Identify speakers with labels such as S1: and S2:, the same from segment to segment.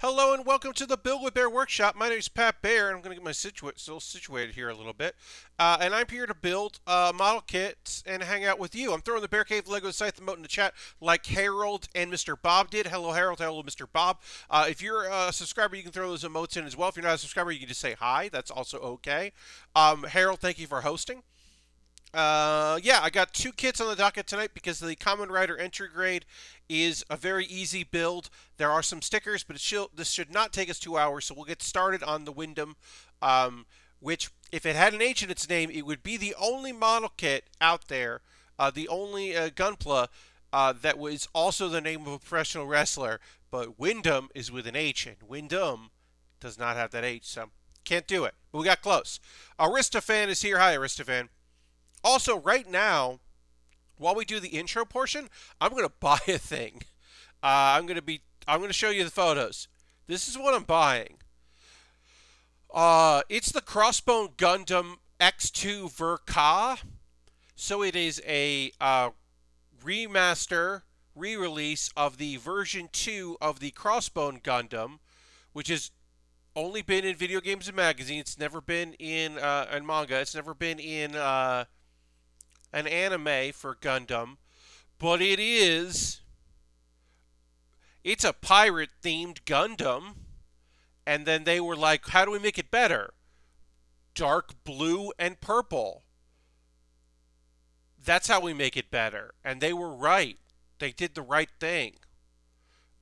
S1: Hello and welcome to the Build With Baer Workshop. My name is Pat Baer, and I'm going to get my still situated here a little bit. And I'm here to build model kits and hang out with you. I'm throwing the Bear Cave Lego Scythe emote in the chat like Harold and Mr. Bob did. Hello, Harold. Hello, Mr. Bob. If you're a subscriber, you can throw those emotes in as well. If you're not a subscriber, you can just say hi. That's also okay. Harold, thank you for hosting. Yeah, I got two kits on the docket tonight because the Kamen Rider entry grade is a very easy build. There are some stickers, but this should not take us 2 hours, so we'll get started on the Windam, which, if it had an H in its name, it would be the only model kit out there, the only Gunpla that was also the name of a professional wrestler, but Windam is with an H, and Windam does not have that H, so can't do it. But we got close. Aristofan is here. Hi, Aristofan. Also, right now, while we do the intro portion, I'm going to buy a thing. I'm going to show you the photos. This is what I'm buying. It's the Crossbone Gundam X2 Verka. So it is a remaster, re-release of the version 2 of the Crossbone Gundam, which has only been in video games and magazines. It's never been in manga. It's never been in an anime for Gundam, but it's a pirate-themed Gundam, and then they were like, how do we make it better? Dark blue and purple. That's how we make it better. And they were right. They did the right thing.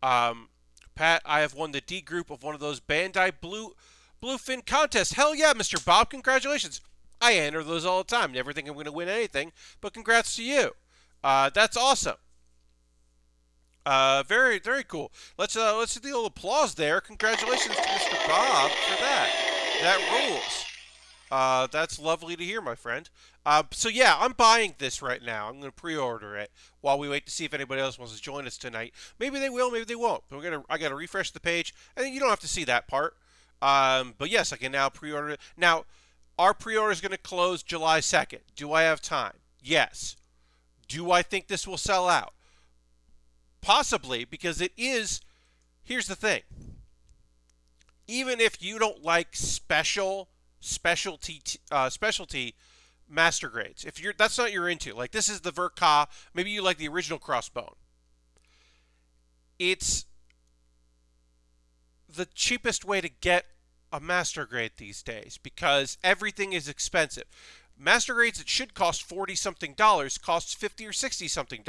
S1: Pat, I have won the D group of one of those Bandai Bluefin contests. Hell yeah, Mr. Bob, congratulations. I enter those all the time. Never think I'm going to win anything, but congrats to you. That's awesome. Very, very cool. Let's do the old applause there. Congratulations to Mr. Bob for that. That rules. That's lovely to hear, my friend. So yeah, I'm buying this right now. I'm going to pre-order it while we wait to see if anybody else wants to join us tonight. Maybe they will, maybe they won't. But I got to refresh the page, and you don't have to see that part. But yes, I can now pre-order it. Now, our pre-order is going to close July 2nd. Do I have time? Yes. Do I think this will sell out? Possibly, because it is... Here's the thing. Even if you don't like specialty master grades, if that's not you're into, like this is the Verka, maybe you like the original Crossbone. It's the cheapest way to get a master grade these days because everything is expensive. Master grades that should cost $40-something costs $50 or $60-something,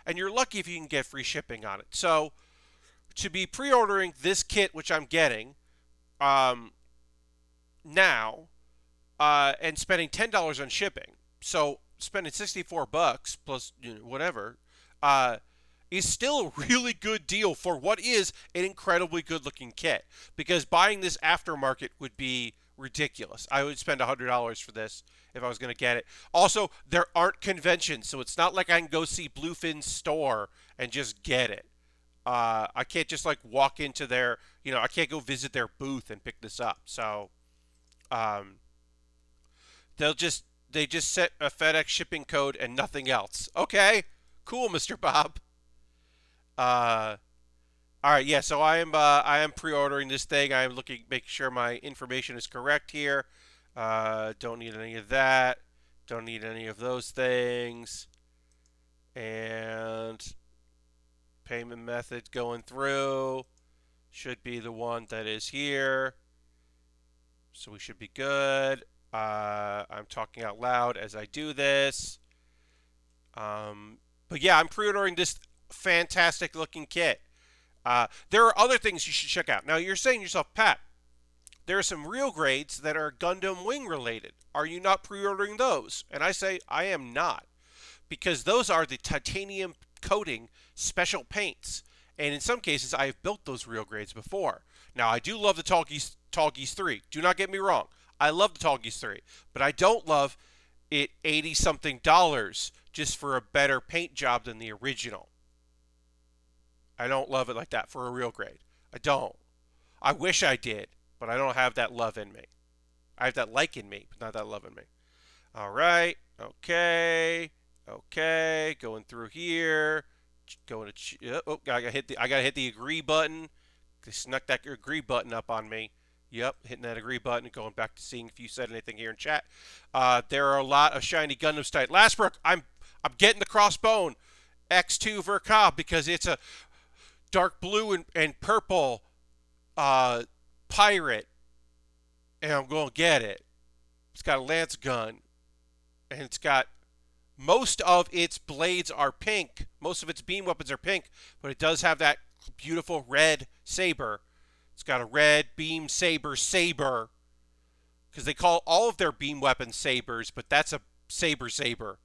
S1: and you're lucky if you can get free shipping on it. So, to be pre-ordering this kit, which I'm getting now, and spending $10 on shipping, so spending $64 plus whatever, is still a really good deal for what is an incredibly good-looking kit. Because buying this aftermarket would be ridiculous. I would spend $100 for this if I was going to get it. Also, there aren't conventions, so it's not like I can go see Bluefin's store and just get it. I can't just like walk into their, I can't go visit their booth and pick this up. So, they just set a FedEx shipping code and nothing else. Okay, cool, Mr. Bob. All right, yeah. So I am pre-ordering this thing. I am making sure my information is correct here. Don't need any of that. Don't need any of those things. And payment method going through should be the one that is here. So we should be good. I'm talking out loud as I do this. But yeah, I'm pre-ordering this fantastic looking kit. There are other things you should check out. Now you're saying to yourself, Pat, there are some real grades that are Gundam Wing related. Are you not pre-ordering those? And I say I am not, because those are the titanium coating special paints, and in some cases I have built those real grades before. Now I do love the Tall Geese 3. Do not get me wrong. I love the Tall Geese 3, but I don't love it $80-something just for a better paint job than the original. I don't love it like that for a real grade. I don't. I wish I did, but I don't have that love in me. I have that like in me, but not that love in me. All right. Okay. Okay. Going through here. Going to. Oh, I gotta hit the agree button. They snuck that agree button up on me. Yep, hitting that agree button and going back to seeing if you said anything here in chat. There are a lot of shiny Gundams tonight. Lastbrook, I'm getting the Crossbone X2 Verka because it's a dark blue and purple pirate, and I'm going to get it. It's got a lance gun, and it's got most of its blades are pink. Most of its beam weapons are pink, but it does have that beautiful red saber. It's got a red beam saber, because they call all of their beam weapons sabers, but that's a saber.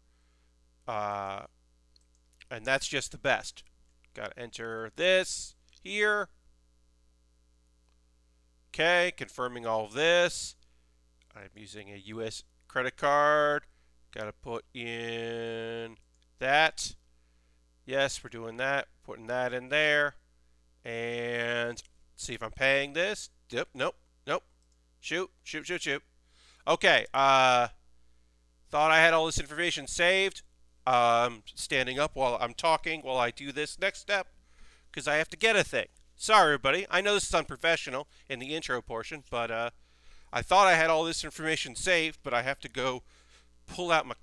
S1: And that's just the best. Got to enter this here. Okay, confirming all of this. I'm using a U.S. credit card. Got to put in that. Yes, we're doing that. Putting that in there. And see if I'm paying this. Yep, nope. Shoot. Okay, thought I had all this information saved. Standing up while I'm talking while I do this next step because I have to get a thing. Sorry, everybody. I know this is unprofessional in the intro portion, but I thought I had all this information saved, but I have to go pull out my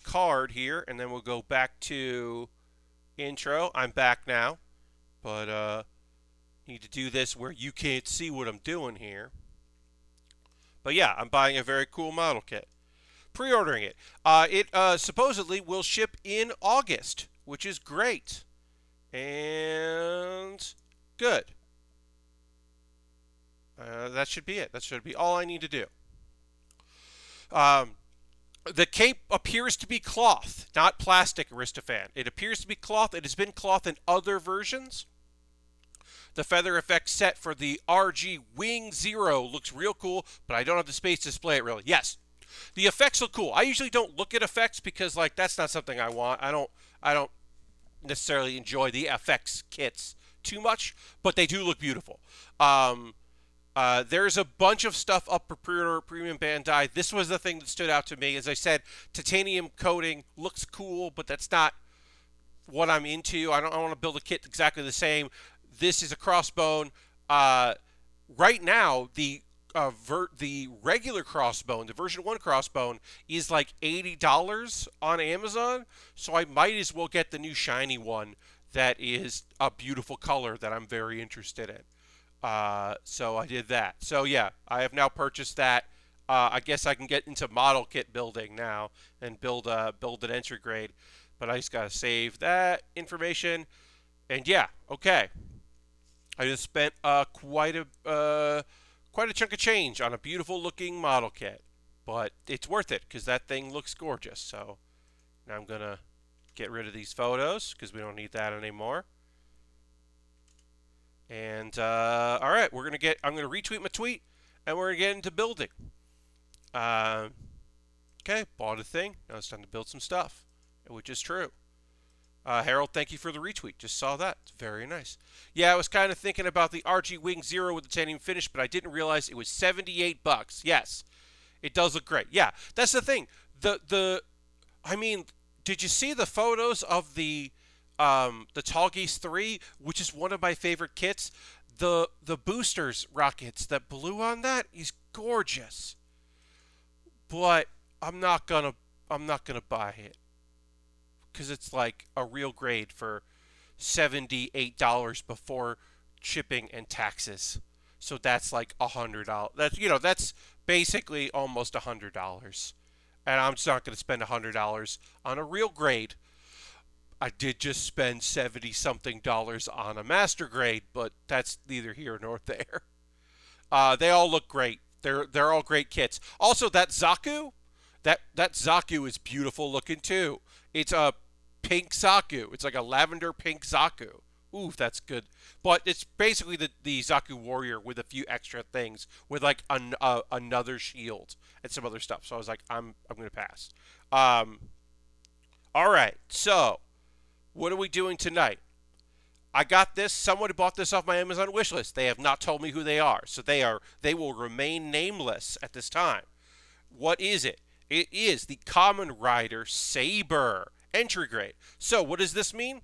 S1: card here, and then we'll go back to intro. I'm back now, but need to do this where you can't see what I'm doing here. But yeah, I'm buying a very cool model kit. Pre-ordering it. It supposedly will ship in August, which is great. And good. That should be it. That should be all I need to do. The cape appears to be cloth, not plastic, Aristophan. It appears to be cloth. It has been cloth in other versions. The feather effect set for the RG Wing Zero looks real cool, but I don't have the space to display it really. Yes, the effects look cool. I usually don't look at effects because like that's not something I want. I don't necessarily enjoy the FX kits too much, but they do look beautiful. There's a bunch of stuff up for pre-order Premium Bandai. This was the thing that stood out to me. As I said, titanium coating looks cool, but that's not what I'm into. I want to build a kit exactly the same. This is a crossbone. Right now, the regular crossbone, the version 1 crossbone, is like $80 on Amazon. So I might as well get the new shiny one that is a beautiful color that I'm very interested in. So I did that. So yeah, I have now purchased that. I guess I can get into model kit building now and build an entry grade. But I just gotta save that information. And yeah, okay. I just spent quite a chunk of change on a beautiful looking model kit, but it's worth it because that thing looks gorgeous. So now I'm gonna get rid of these photos because we don't need that anymore. And all right, I'm gonna retweet my tweet, and we're gonna get into building. Okay, bought a thing. Now it's time to build some stuff, which is true. Harold, thank you for the retweet. Just saw that. It's very nice. Yeah, I was kind of thinking about the RG Wing Zero with the titanium finish, but I didn't realize it was $78. Yes, it does look great. Yeah, that's the thing. I mean, did you see the photos of the Tall Geese 3, which is one of my favorite kits? The boosters rockets that blew on that is gorgeous. But I'm not gonna buy it because it's like a real grade for $78 before shipping and taxes. So that's like $100. That's basically almost $100. And I'm just not going to spend $100 on a real grade. I did just spend $70-something on a master grade, but that's neither here nor there. They all look great. They're all great kits. Also, that Zaku, that Zaku is beautiful looking too. It's a pink Zaku. It's like a lavender pink Zaku. Ooh, that's good. But it's basically the Zaku Warrior with a few extra things, with like another shield and some other stuff. So I was like, I'm gonna pass. All right. So, what are we doing tonight? I got this. Someone bought this off my Amazon wishlist. They have not told me who they are, so they will remain nameless at this time. What is it? It is the Kamen Rider Saber entry grade. So what does this mean?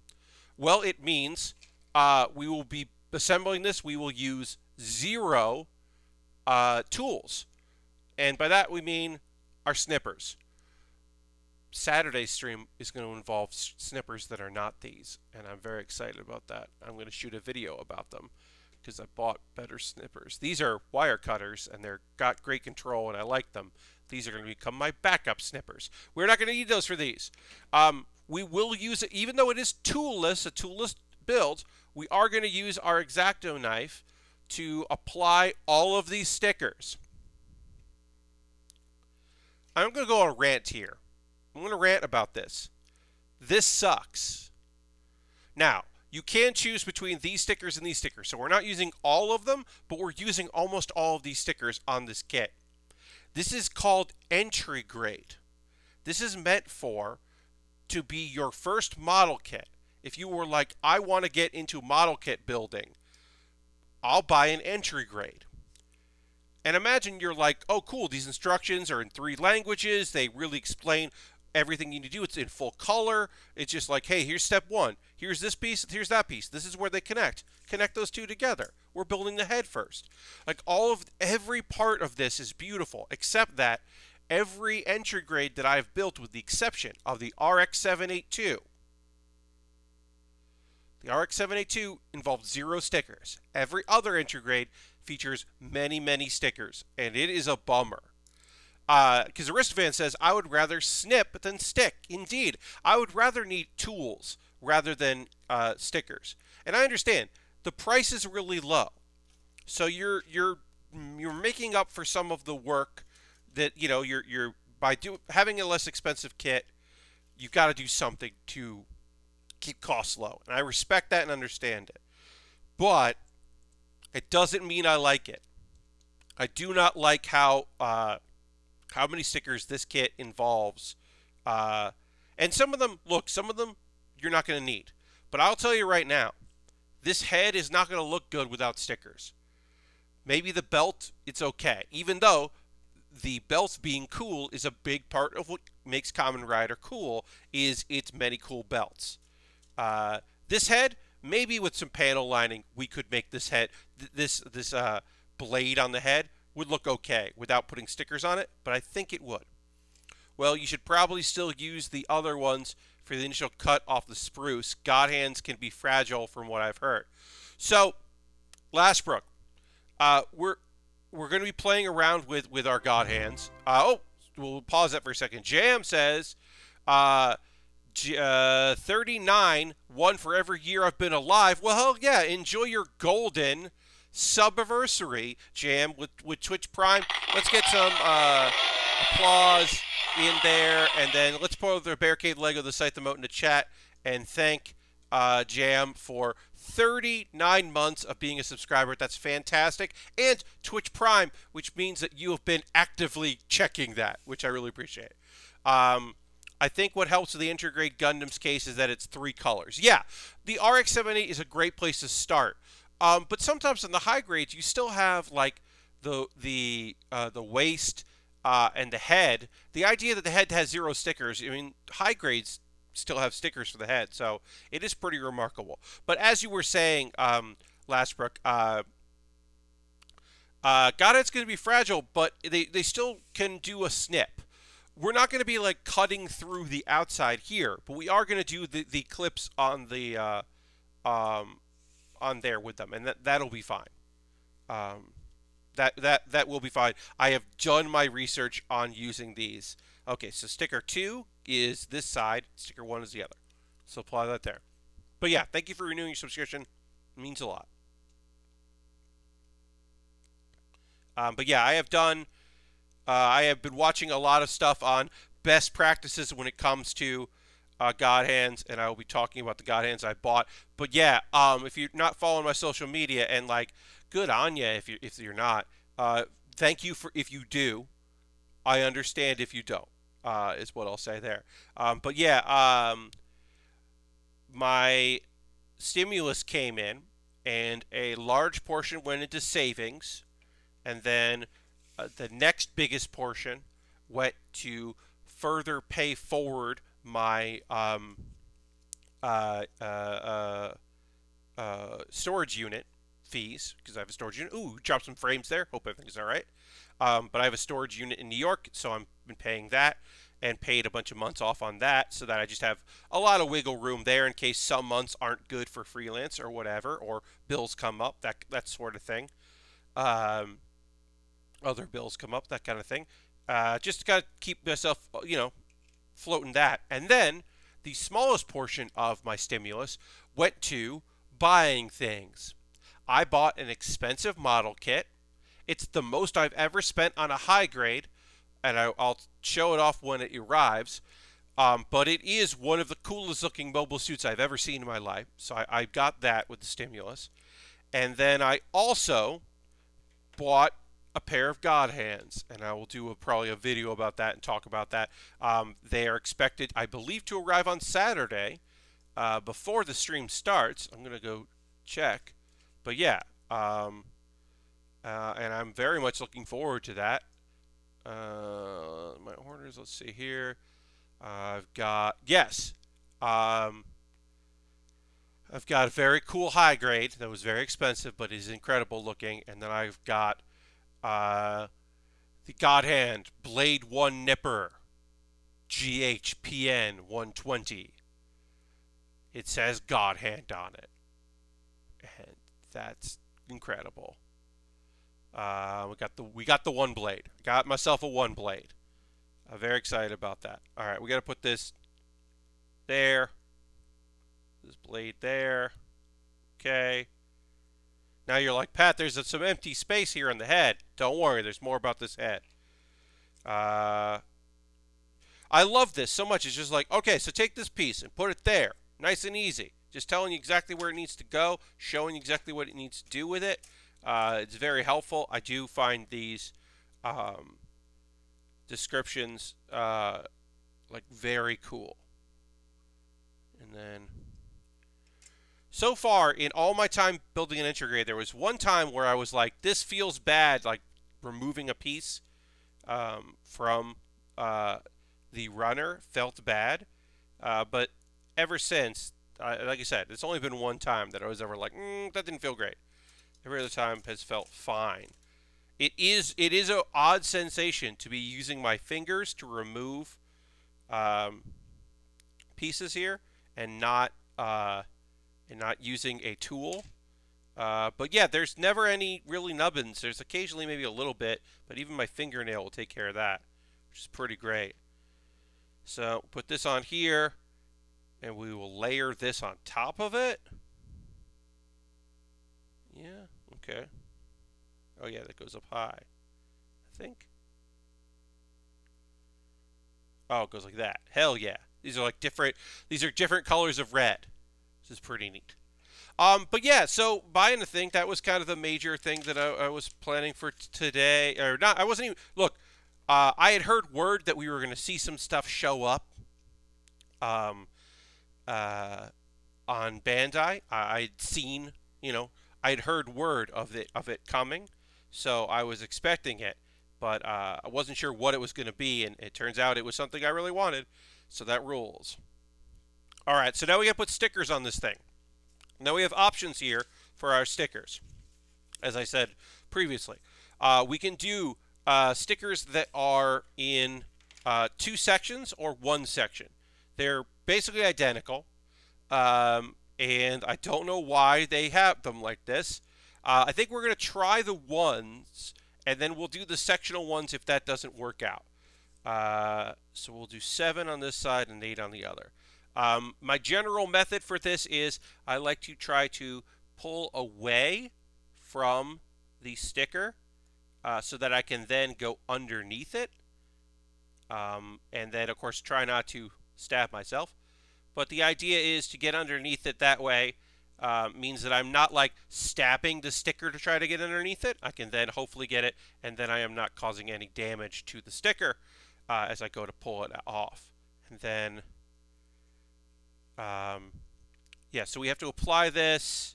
S1: Well, it means we will be assembling this. We will use 0 tools. And by that we mean our snippers. Saturday's stream is going to involve snippers that are not these, and I'm very excited about that. I'm going to shoot a video about them because I bought better snippers. These are wire cutters, and they're got great control, and I like them. These are going to become my backup snippers. We're not going to need those for these. We will use it, even though it is toolless, a toolless build, we are going to use our X-Acto knife to apply all of these stickers. I'm going to go on a rant here. I'm going to rant about this. This sucks. Now, you can choose between these stickers and these stickers. So we're not using all of them, but we're using almost all of these stickers on this kit. This is called entry grade. This is meant to be your first model kit. If you were like, I want to get into model kit building, I'll buy an entry grade. And imagine you're like, oh, cool, these instructions are in 3 languages. They really explain everything you need to do. It's in full color. It's just like, hey, here's step 1. Here's this piece. Here's that piece. This is where they connect. Connect those 2 together. We're building the head first. Like every part of this is beautiful, except that every entry grade that I've built, with the exception of the RX-782. The RX-782 involves 0 stickers. Every other entry grade features many, many stickers, and it is a bummer. Because Aristophan says, I would rather snip than stick. Indeed, I would rather need tools rather than stickers. And I understand, the price is really low. So you're making up for some of the work that, you know, by having a less expensive kit, you've got to do something to keep costs low. And I respect that and understand it. But it doesn't mean I like it. I do not like how many stickers this kit involves. And some of them, look, some of them you're not going to need. But I'll tell you right now, this head is not going to look good without stickers. Maybe the belt, it's okay. Even though the belt being cool is a big part of what makes Kamen Rider cool, is its many cool belts. This head, maybe with some panel lining, we could make this head, this blade on the head would look okay without putting stickers on it, but I think it would. Well, you should probably still use the other ones for the initial cut off the spruce. God hands can be fragile from what I've heard. So, Lashbrook, we're going to be playing around with our God hands. We'll pause that for a second. Jam says, 39, 1 for every year I've been alive. Well, hell yeah, enjoy your golden subiversary, Jam, with Twitch Prime. Let's get some applause in there, and then let's put the Bear Cave Lego the site emote in the chat and thank Jam for 39 months of being a subscriber. That's fantastic. And Twitch Prime, which means that you have been actively checking that, which I really appreciate. I think what helps with the Intergrade Gundam's case is that it's 3 colors. Yeah, the RX-78 is a great place to start. But sometimes in the high grades, you still have like the waist and the head. The idea that the head has 0 stickers, I mean, high grades still have stickers for the head, so it is pretty remarkable. But as you were saying, Lashbrook, Godhead's going to be fragile, but they still can do a snip. We're not going to be like cutting through the outside here, but we are going to do the clips on the on there with them, and that'll be fine. That will be fine. I have done my research on using these. Okay, so sticker 2 is this side, sticker 1 is the other. So apply that there. But yeah, thank you for renewing your subscription. It means a lot. But yeah, I have been watching a lot of stuff on best practices when it comes to God hands, and I will be talking about the God hands I bought. But yeah, if you're not following my social media, and like, good on you if you're not. Thank you for if you do. I understand if you don't. Is what I'll say there. But yeah, my stimulus came in, and a large portion went into savings, and then the next biggest portion went to further pay forward my storage unit fees, because I have a storage unit. Ooh, dropped some frames there. Hope everything's all right. But I have a storage unit in New York, so I've been paying that and paid a bunch of months off on that, so that I just have a lot of wiggle room there in case some months aren't good for freelance or whatever, or bills come up, that sort of thing. Um, Other bills come up, that kind of thing. Just to kind of keep myself, floating that. And then the smallest portion of my stimulus went to buying things. I bought an expensive model kit. It's the most I've ever spent on a high grade, and I'll show it off when it arrives. But it is one of the coolest looking mobile suits I've ever seen in my life. So I got that with the stimulus. And then I also bought a pair of God hands, and I will do probably a video about that and talk about that. They are expected, I believe, to arrive on Saturday before the stream starts. I'm going to go check. But yeah, and I'm very much looking forward to that. My orders, let's see here. I've got, yes, I've got a very cool high grade that was very expensive but is incredible looking. And then I've got the God Hand Blade 1 Nipper GHPN 120. It says God Hand on it. And that's incredible. We got the one blade. Got myself a one blade. I'm very excited about that. All right, we got to put this there. This blade there. Okay. Now you're like, Pat, there's some empty space here on the head. Don't worry, there's more about this head. I love this so much. It's just like, okay, so take this piece and put it there. Nice and easy. Just telling you exactly where it needs to go, showing you exactly what it needs to do with it. It's very helpful. I do find these descriptions like very cool. And then, so far in all my time building an integrated, there was one time where I was like, this feels bad, like removing a piece from the runner felt bad. But ever since, like I said, it's only been one time that I was ever like, that didn't feel great. Every other time has felt fine. It is an odd sensation to be using my fingers to remove pieces here and not using a tool. But yeah, there's never any really nubbins. There's occasionally maybe a little bit, but even my fingernail will take care of that, which is pretty great. So put this on here, and we will layer this on top of it. Yeah, okay. Oh yeah, that goes up high, I think. Oh, it goes like that. Hell yeah. These are different colors of red. This is pretty neat. But yeah, so buying the thing, that was kind of the major thing that I was planning for today. Or not, I wasn't even, look, I had heard word that we were going to see some stuff show up on Bandai. I'd seen, I'd heard word of it coming, so I was expecting it, but I wasn't sure what it was going to be, and it turns out it was something I really wanted, so that rules. All right, so now we got to put stickers on this thing. Now we have options here for our stickers. As I said previously, we can do stickers that are in 2 sections or 1 section. They're basically identical, and I don't know why they have them like this. I think we're going to try the ones, and then we'll do the sectional ones if that doesn't work out. So we'll do 7 on this side and 8 on the other. My general method for this is I like to try to pull away from the sticker so that I can then go underneath it. And then, of course, try not to stab myself. But the idea is to get underneath it that way. Means that I'm not like stabbing the sticker to try to get underneath it. I can then hopefully get it, and then I am not causing any damage to the sticker as I go to pull it off. And then, yeah, so we have to apply this.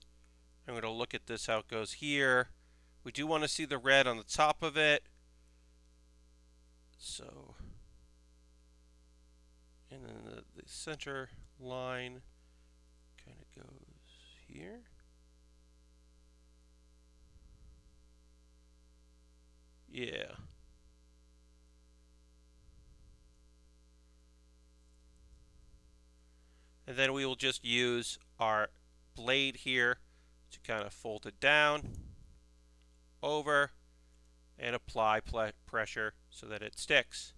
S1: I'm going to look at this, how it goes here. We do want to see the red on the top of it. So, and then the center line kind of goes here. And then we will just use our blade here to kind of fold it down, over, and apply pressure so that it sticks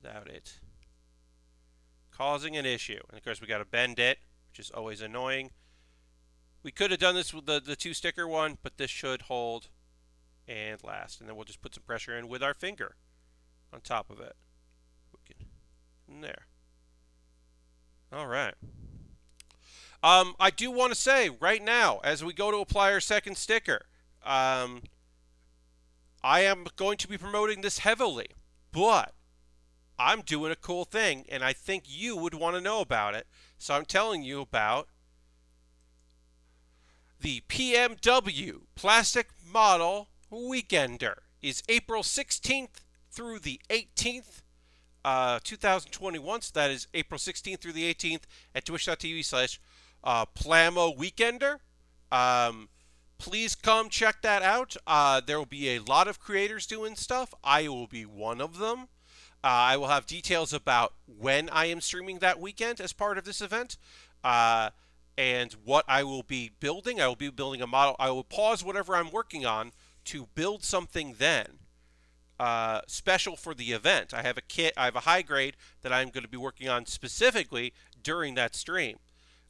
S1: without it causing an issue. And of course we got to bend it, which is always annoying. We could have done this with the 2-sticker one, but this should hold and last. And then we'll just put some pressure in with our finger on top of it. In there. All right. I do want to say right now, as we go to apply our second sticker, I am going to be promoting this heavily, but I'm doing a cool thing, and I think you would want to know about it. So I'm telling you about the PMW Plastic Model Weekender. Is April 16th through the 18th, 2021. So that is April 16th through the 18th at twitch.tv/Plamo Weekender. Please come check that out. There will be a lot of creators doing stuff. I will be one of them. I will have details about when I am streaming that weekend as part of this event, and what I will be building. I will be building a model. I will pause whatever I'm working on to build something then, special for the event. I have a kit. I have a high grade that I'm going to be working on specifically during that stream.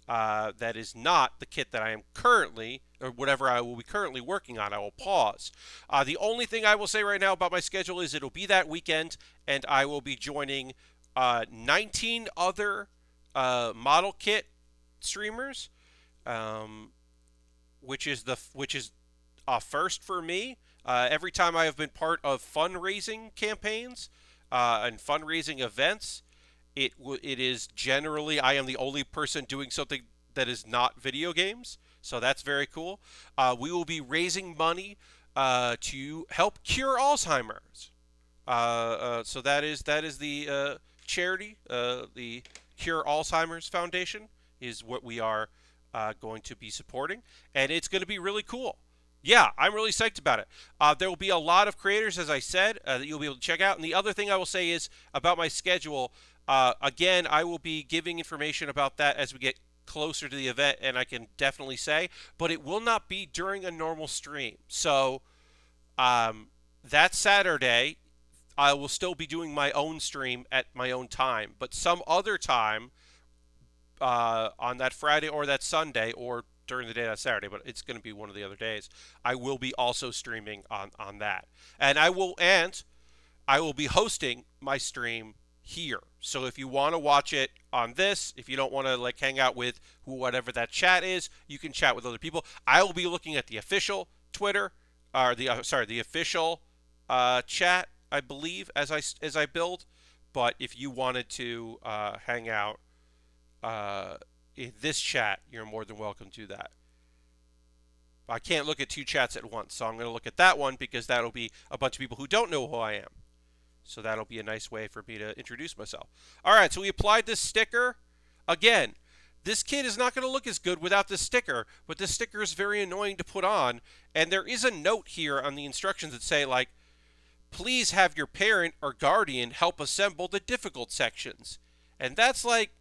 S1: That is not the kit that I am currently, or whatever I will be currently working on. I will pause. The only thing I will say right now about my schedule is it'll be that weekend, and I will be joining 19 other model kit streamers, which is a first for me. Every time I have been part of fundraising campaigns and fundraising events, it is generally I am the only person doing something that is not video games, so that's very cool. We will be raising money to help cure Alzheimer's. So that is the charity, the Cure Alzheimer's Foundation is what we are going to be supporting, and it's going to be really cool. Yeah, I'm really psyched about it. There will be a lot of creators, as I said, that you'll be able to check out. And the other thing I will say is about my schedule. Again, I will be giving information about that as we get closer to the event, and I can definitely say, but it will not be during a normal stream. So that Saturday, I will still be doing my own stream at my own time, but some other time on that Friday or that Sunday or during the day that Saturday, but it's going to be one of the other days, I will be also streaming on that. And I will be hosting my stream here. So if you want to watch it on this, if you don't want to like hang out with whatever that chat is, you can chat with other people. I will be looking at the official Twitter, or the official chat, I believe, as I build. But if you wanted to hang out in this chat, you're more than welcome to do that. I can't look at two chats at once, so I'm going to look at that one because that'll be a bunch of people who don't know who I am. So that'll be a nice way for me to introduce myself. All right, so we applied this sticker. Again, this kit is not going to look as good without this sticker, but this sticker is very annoying to put on. And there is a note here on the instructions that say, like, please have your parent or guardian help assemble the difficult sections. And that's like,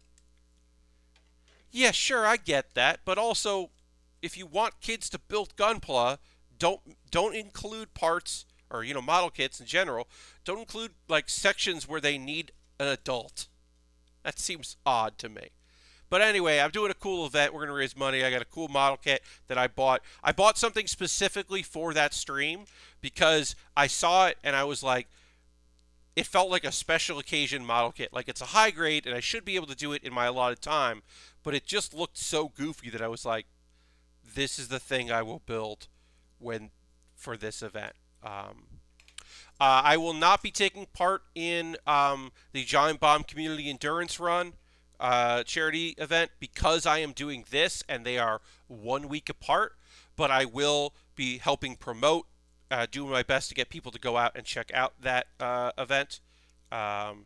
S1: yeah, sure, I get that. But also, if you want kids to build Gunpla, don't include parts, or, you know, model kits in general, don't include, like, sections where they need an adult. That seems odd to me. But anyway, I'm doing a cool event. We're going to raise money. I got a cool model kit that I bought. I bought something specifically for that stream because I saw it and I was like, it felt like a special occasion model kit. Like, it's a high grade and I should be able to do it in my allotted time, but it just looked so goofy that I was like, this is the thing I will build for this event. I will not be taking part in the Giant Bomb Community Endurance Run charity event because I am doing this and they are 1 week apart, but I will be helping promote, doing my best to get people to go out and check out that event. And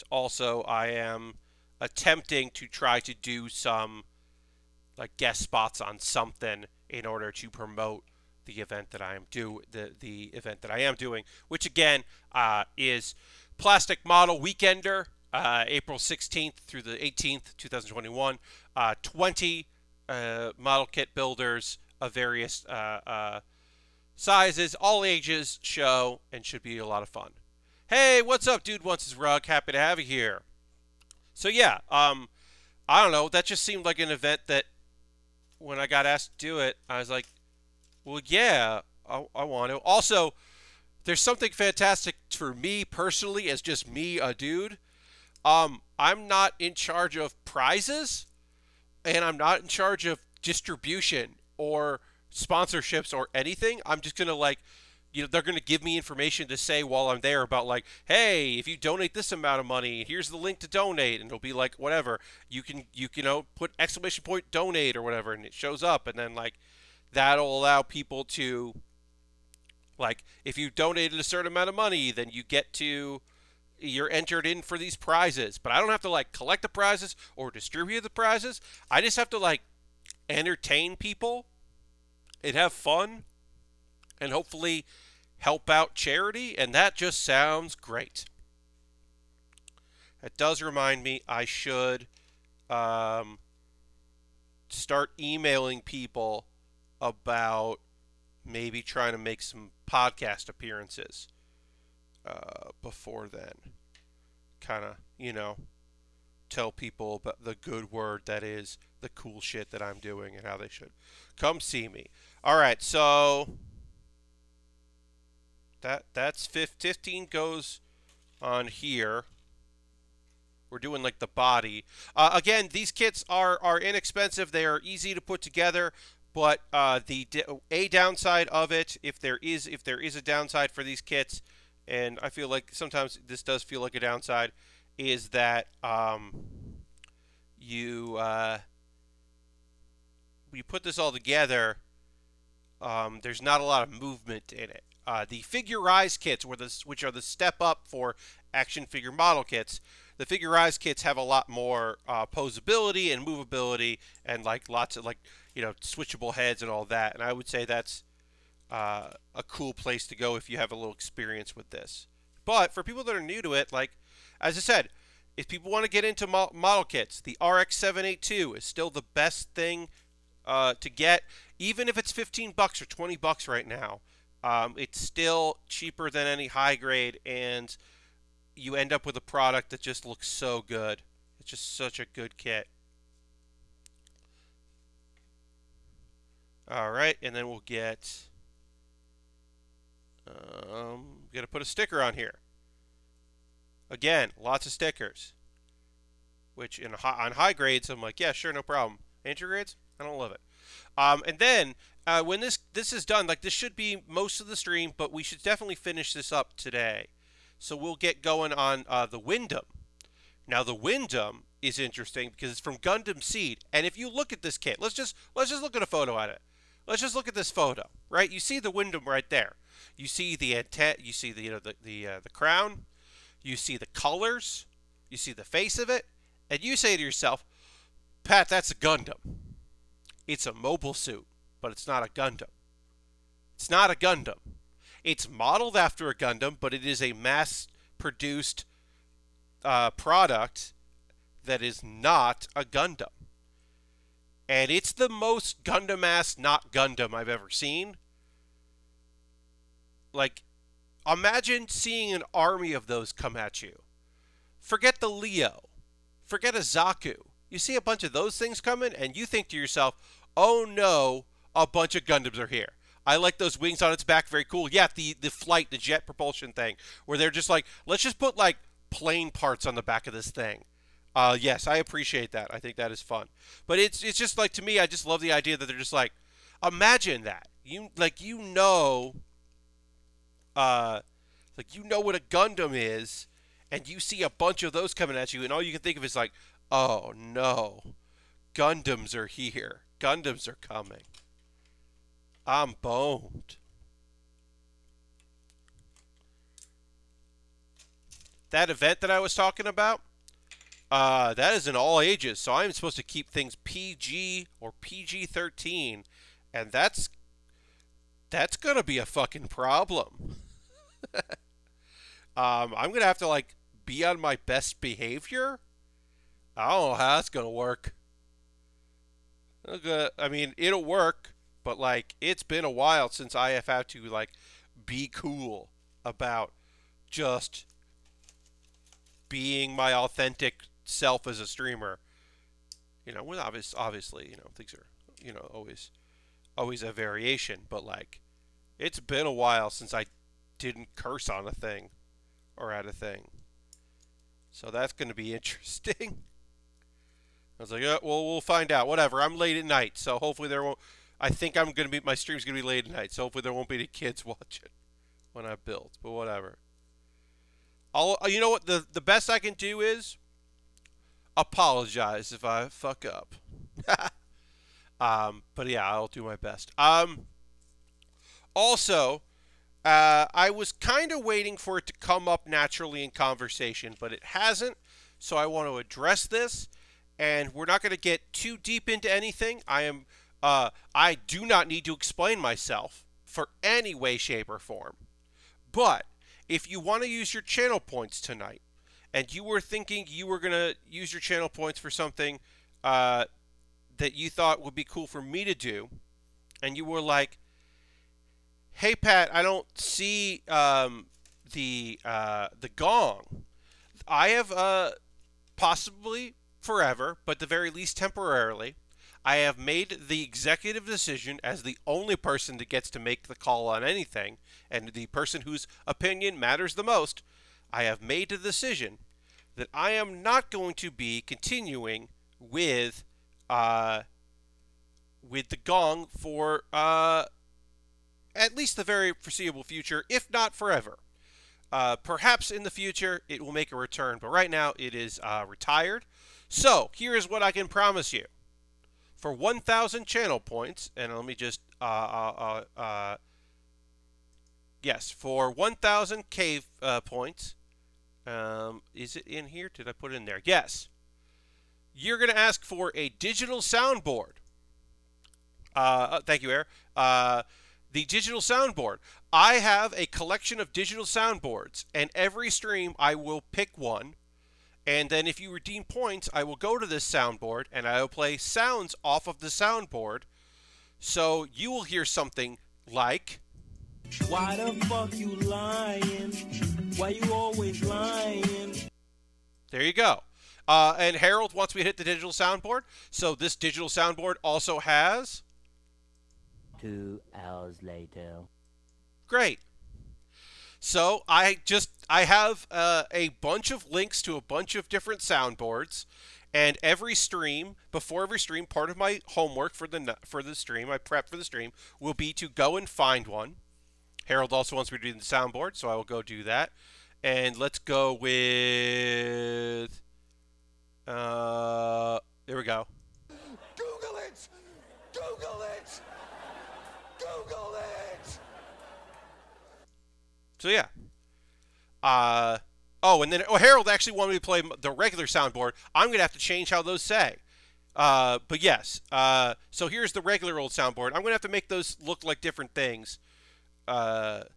S1: also I am attempting to try to do some like guest spots on something in order to promote the event that I am the event that I am doing, which again is Plastic Model Weekender. April 16th through the 18th, 2021. 20 model kit builders of various sizes, all ages show, and should be a lot of fun. Hey, what's up, dude? Wants his rug. Happy to have you here. So yeah, I don't know. That just seemed like an event that when I got asked to do it, I was like, well, yeah, I want to. Also, there's something fantastic for me personally as just me, a dude. I'm not in charge of prizes, and I'm not in charge of distribution or sponsorships or anything. I'm just gonna like, they're gonna give me information to say while I'm there about like, hey, if you donate this amount of money, here's the link to donate, and it'll be like whatever. You can put exclamation point donate or whatever, and it shows up, and then like that'll allow people to like, if you donated a certain amount of money, then you're entered in for these prizes. But I don't have to like collect the prizes or distribute the prizes. I just have to like entertain people and have fun and hopefully help out charity, and that just sounds great. It does remind me I should start emailing people about maybe trying to make some podcast appearances before then. Kind of, tell people about the good word that is the cool shit that I'm doing and how they should come see me. All right, so that's 15 goes on here. We're doing like the body. Again, these kits are inexpensive. They are easy to put together, but a downside of it, if there is a downside for these kits, and I feel like sometimes this does feel like a downside, is that you put this all together, there's not a lot of movement in it. The figure-rise kits, which are the step up for action figure model kits, the figure-rise kits have a lot more posability and movability, and like lots of like switchable heads and all that. And I would say that's a cool place to go if you have a little experience with this. But for people that are new to it, like as I said, if people want to get into model kits, the RX-782 is still the best thing to get, even if it's $15 or $20 right now. It's still cheaper than any high grade, and you end up with a product that just looks so good. It's just such a good kit. All right, and then we'll get. Gonna put a sticker on here. Again, lots of stickers. Which on high grades, I'm like, yeah, sure, no problem. Entry grades, I don't love it. And then when this is done, like this should be most of the stream, but we should definitely finish this up today. So we'll get going on the Windam. Now the Windam is interesting because it's from Gundam Seed, and if you look at this kit, let's just look at a photo at it. Let's just look at this photo, right? You see the Windam right there. You see the antenna. You see the the crown. You see the colors. You see the face of it, and you say to yourself, Pat, that's a Gundam. It's a mobile suit, but it's not a Gundam. It's not a Gundam. It's modeled after a Gundam, but it is a mass-produced product that is not a Gundam. And it's the most Gundam-ass not Gundam I've ever seen. Like, imagine seeing an army of those come at you. Forget the Leo. Forget a Zaku. You see a bunch of those things coming, and you think to yourself, oh no, a bunch of Gundams are here. I like those wings on its back, very cool. Yeah, the flight, the jet propulsion thing, where they're just like, let's just put like plane parts on the back of this thing. Yes, I appreciate that. I think that is fun. But it's just like, to me, I just love the idea that they're just like, imagine that. You know what a Gundam is, and you see a bunch of those coming at you, and all you can think of is like, oh no, Gundams are here. Gundams are coming. I'm boned. That event that I was talking about, that is in all ages, so I'm supposed to keep things PG or PG-13, and that's gonna be a fucking problem. I'm gonna have to like be on my best behavior? I don't know how that's gonna work. Okay, I mean, it'll work, but like, it's been a while since I have had to like be cool about just being my authentic self as a streamer. You know, with obviously, you know, things are, you know, always a variation, but like, it's been a while since I didn't curse on a thing or at a thing. So that's going to be interesting. I was like, oh, well, we'll find out. Whatever. I'm late at night, so hopefully there won't. I think I'm going to be. My stream's going to be late at night, so hopefully there won't be any kids watching when I build. But whatever. You know what? The best I can do is apologize if I fuck up. But yeah, I'll do my best. Also, I was kind of waiting for it to come up naturally in conversation, but it hasn't. So I want to address this. And we're not going to get too deep into anything. I do not need to explain myself for any way, shape, or form. But if you want to use your channel points tonight, and you were thinking you were going to use your channel points for something that you thought would be cool for me to do, and you were like, "Hey Pat, I don't see the gong." I have possibly forever, but at the very least temporarily, I have made the executive decision as the only person that gets to make the call on anything, and the person whose opinion matters the most. I have made the decision that I am not going to be continuing with the gong for at least the very foreseeable future, if not forever. Perhaps in the future it will make a return, but right now it is retired. So, here is what I can promise you. For 1,000 channel points, and let me just, yes, for 1,000 cave points, is it in here? Did I put it in there? Yes. You're going to ask for a digital soundboard. Thank you, Air. The digital soundboard. I have a collection of digital soundboards, and every stream I will pick one. And then if you redeem points, I will go to this soundboard and I will play sounds off of the soundboard. So you will hear something like,
S2: "Why the fuck you lying? Why you always lying?"
S1: There you go. And Harold wants me to hit the digital soundboard. So this digital soundboard also has
S2: 2 hours later.
S1: Great. So I have a bunch of links to a bunch of different soundboards, and every stream, before every stream, part of my homework for the stream, my prep for the stream, will be to go and find one. Harold also wants me to do the soundboard, so I will go do that. And let's go with there we go.
S3: Google it! Google it! Google it!
S1: So yeah. Oh, and then Harold actually wanted me to play the regular soundboard. I'm gonna have to change how those say. But yes. So here's the regular old soundboard. I'm gonna have to make those look like different things. But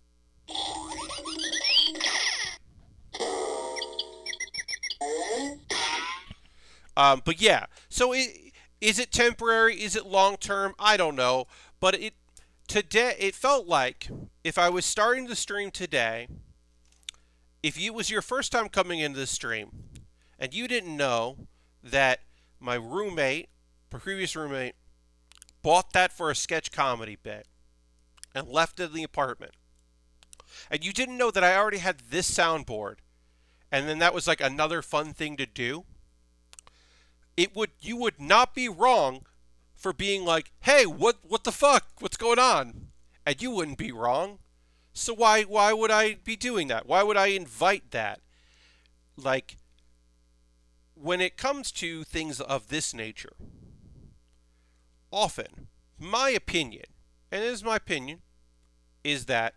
S1: yeah. So is it temporary? Is it long term? I don't know. But today it felt like if I was starting the stream today, if it was your first time coming into the stream and you didn't know that my roommate, previous roommate, bought that for a sketch comedy bit and left it in the apartment, and you didn't know that I already had this soundboard, and then that was like another fun thing to do, you would not be wrong for being like, "Hey, what the fuck? What's going on?" And you wouldn't be wrong. So why would I be doing that? Why would I invite that? Like, when it comes to things of this nature, often, my opinion, and it is my opinion, is that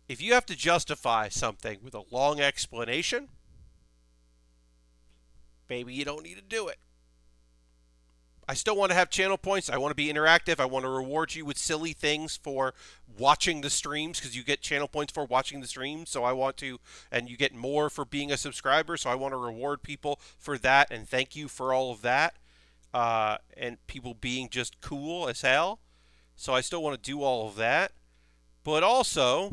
S1: if you have to justify something with a long explanation, maybe you don't need to do it. I still want to have channel points. I want to be interactive. I want to reward you with silly things for watching the streams because you get channel points for watching the streams. So I want to, and you get more for being a subscriber. So I want to reward people for that and thank you for all of that. And people being just cool as hell. So I still want to do all of that. But also,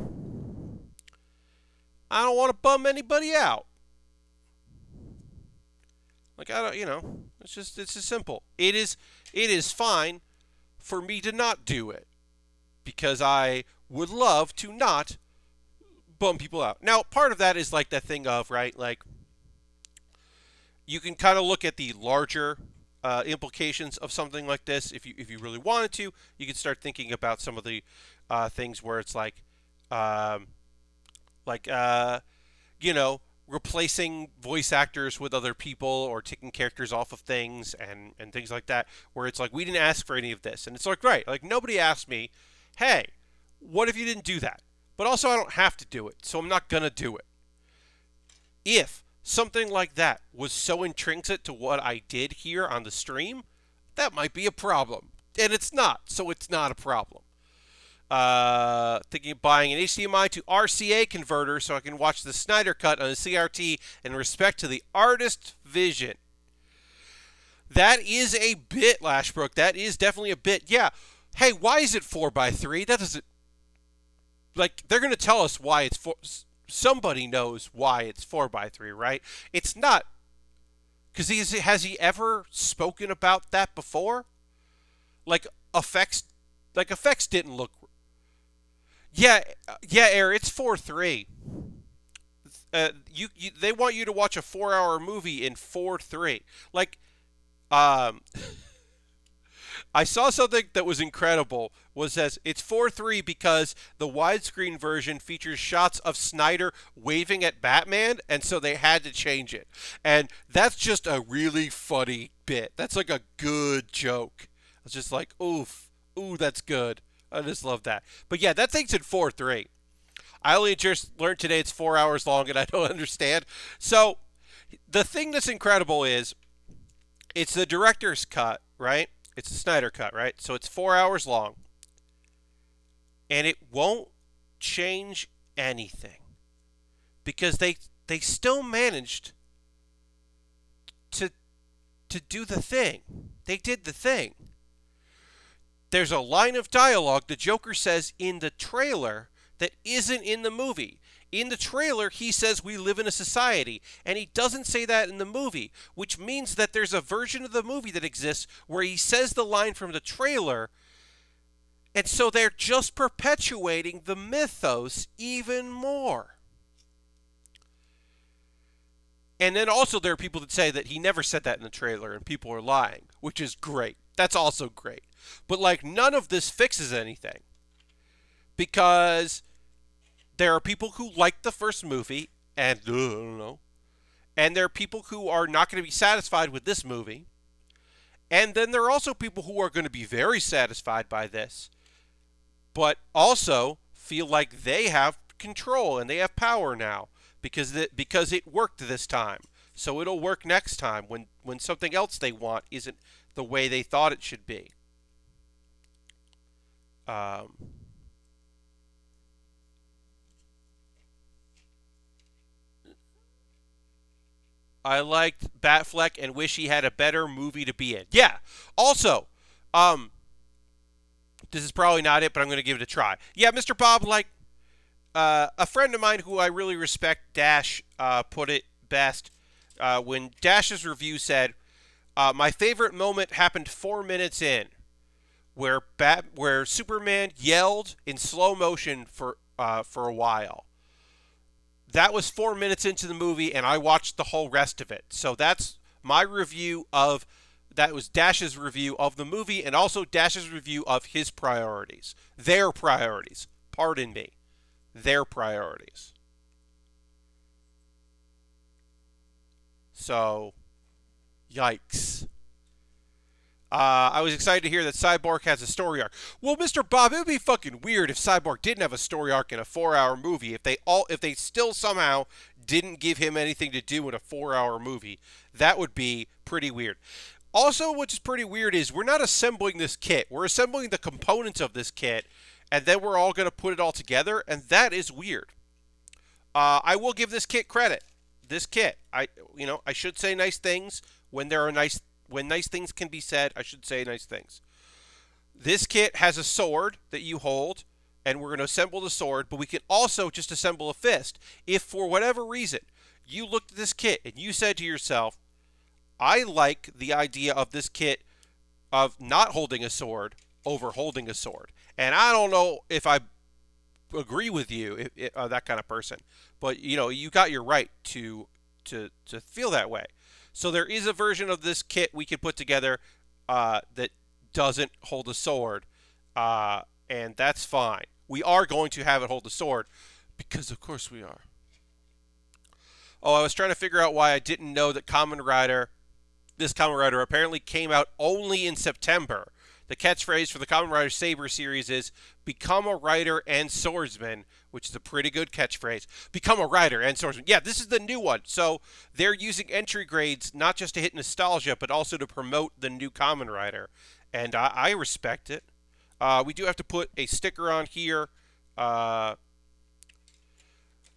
S1: I don't want to bum anybody out. Like, I don't, you know, it's just simple. It is fine for me to not do it because I would love to not bum people out. Now, part of that is like that thing of, right, like, you can kind of look at the larger implications of something like this. If you really wanted to, you can start thinking about some of the things where it's like, you know, replacing voice actors with other people or taking characters off of things and things like that, where it's like, we didn't ask for any of this. And it's like, right, like nobody asked me, hey, what if you didn't do that? But also I don't have to do it, so I'm not going to do it. If something like that was so intrinsic to what I did here on the stream, that might be a problem. And it's not, so it's not a problem. Thinking of buying an HDMI to RCA converter so I can watch the Snyder Cut on a CRT in respect to the artist's vision. That is a bit, Lashbrook. That is definitely a bit. Yeah. Hey, why is it 4:3? That doesn't... Like, they're going to tell us why it's 4... Somebody knows why it's 4:3, right? It's not... Because has he ever spoken about that before? Like, effects didn't look... Yeah, Air, it's 4:3. They want you to watch a 4-hour movie in 4:3. Like, I saw something that was incredible. Says it's 4:3 because the widescreen version features shots of Snyder waving at Batman, and so they had to change it. And that's just a really funny bit. That's like a good joke. It's just like, ooh, that's good. I just love that. But yeah, that thing's in 4:3. I only just learned today it's 4 hours long, and I don't understand. So the thing that's incredible is it's the director's cut, right? It's the Snyder cut, right? So it's 4 hours long. And it won't change anything. Because they still managed to do the thing. They did the thing. There's a line of dialogue the Joker says in the trailer that isn't in the movie. In the trailer, he says we live in a society, and he doesn't say that in the movie, which means that there's a version of the movie that exists where he says the line from the trailer, and so they're just perpetuating the mythos even more. And then also there are people that say that he never said that in the trailer, and people are lying, which is great. That's also great. But, like, none of this fixes anything. Because there are people who like the first movie, and, I don't know. And there are people who are not going to be satisfied with this movie. And then there are also people who are going to be very satisfied by this, but also feel like they have control and they have power now because it worked this time. So it'll work next time when something else they want isn't the way they thought it should be. I liked Batfleck and wish he had a better movie to be in. Yeah. Also, this is probably not it, but I'm going to give it a try. Yeah, Mr. Bob, like, a friend of mine who I really respect, Dash, put it best when Dash's review said, my favorite moment happened 4 minutes in, where Superman yelled in slow motion for a while. That was 4 minutes into the movie, and I watched the whole rest of it. So that's my review of... That was Dash's review of the movie, and also Dash's review of his priorities. Their priorities. Pardon me. Their priorities. So, yikes. I was excited to hear that Cyborg has a story arc. Well, Mr. Bob, it would be fucking weird if Cyborg didn't have a story arc in a 4-hour movie. If they still somehow didn't give him anything to do in a 4-hour movie, that would be pretty weird. Also, which is pretty weird, is we're not assembling this kit. We're assembling the components of this kit, and then we're all going to put it all together, and that is weird. I will give this kit credit. This kit, I should say nice things when nice things can be said. I should say nice things. This kit has a sword that you hold, and we're going to assemble the sword, but we can also just assemble a fist. If for whatever reason you looked at this kit and you said to yourself, I like the idea of this kit of not holding a sword over holding a sword. And I don't know if I agree with you, that kind of person. But, you got your right to feel that way. So there is a version of this kit we could put together that doesn't hold a sword. And that's fine. We are going to have it hold a sword because, of course, we are. Oh, I was trying to figure out why I didn't know that this Kamen Rider apparently came out only in September. The catchphrase for the Kamen Rider Saber series is, become a rider and swordsman, which is a pretty good catchphrase. Become a rider and swordsman. Yeah, this is the new one. So they're using entry grades not just to hit nostalgia, but also to promote the new Kamen Rider. And I respect it. We do have to put a sticker on here. Well,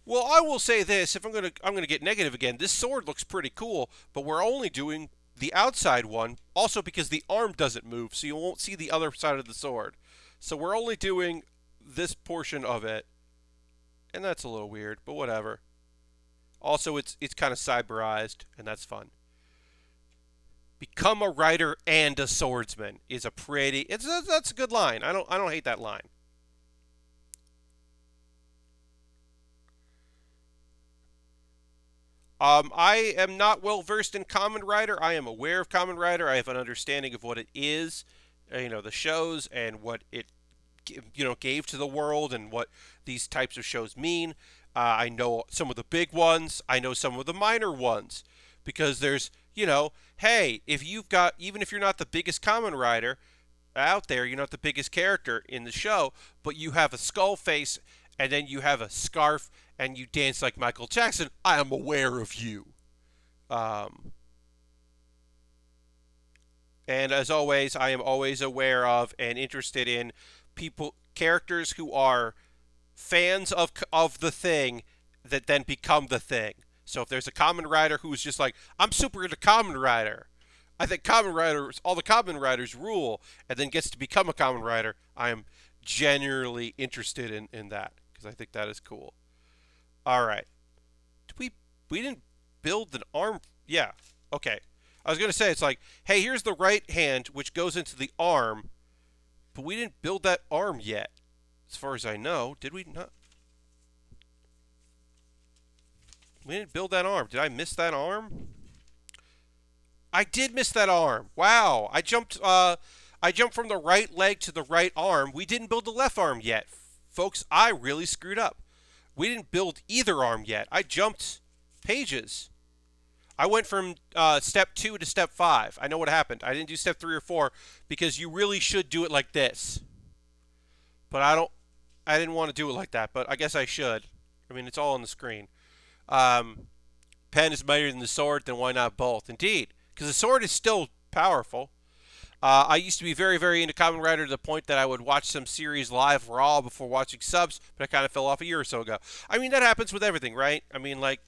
S1: I will say this. If I'm gonna get negative again, this sword looks pretty cool, but we're only doing the outside one, also because the arm doesn't move, so you won't see the other side of the sword. So we're only doing this portion of it, and that's a little weird, but whatever. Also, it's kind of cyberized, and that's fun. Become a rider and a swordsman is that's a good line. I don't hate that line. I am not well versed in Kamen Rider. I am aware of Kamen Rider. I have an understanding of what it is, the shows and what it, gave to the world and what these types of shows mean. I know some of the big ones. I know some of the minor ones because there's, hey, even if you're not the biggest Kamen Rider out there, you're not the biggest character in the show, but you have a skull face and then you have a scarf and you dance like Michael Jackson, I am aware of you. And as always, I am always aware of and interested in characters who are fans of the thing that then become the thing. So if there's a Kamen Rider who's just like, I'm super into Kamen Rider, I think all the Kamen Riders rule, and then gets to become a Kamen Rider, I am genuinely interested in that, because I think that is cool. All right. We didn't build an arm. Yeah. Okay. I was going to say, it's like, hey, here's the right hand, which goes into the arm, but we didn't build that arm yet. As far as I know, did we not? We didn't build that arm. Did I miss that arm? I did miss that arm. Wow. I jumped from the right leg to the right arm. We didn't build the left arm yet. Folks, I really screwed up. We didn't build either arm yet. I jumped pages. I went from step 2 to step 5. I know what happened. I didn't do step 3 or 4 because you really should do it like this. But I didn't want to do it like that, but I guess I should. I mean, it's all on the screen. Pen is mightier than the sword, then why not both? Indeed, because the sword is still powerful. I used to be very, very into Kamen Rider to the point that I would watch some series live raw before watching subs, but I kind of fell off a year or so ago. I mean, that happens with everything, right? I mean, like,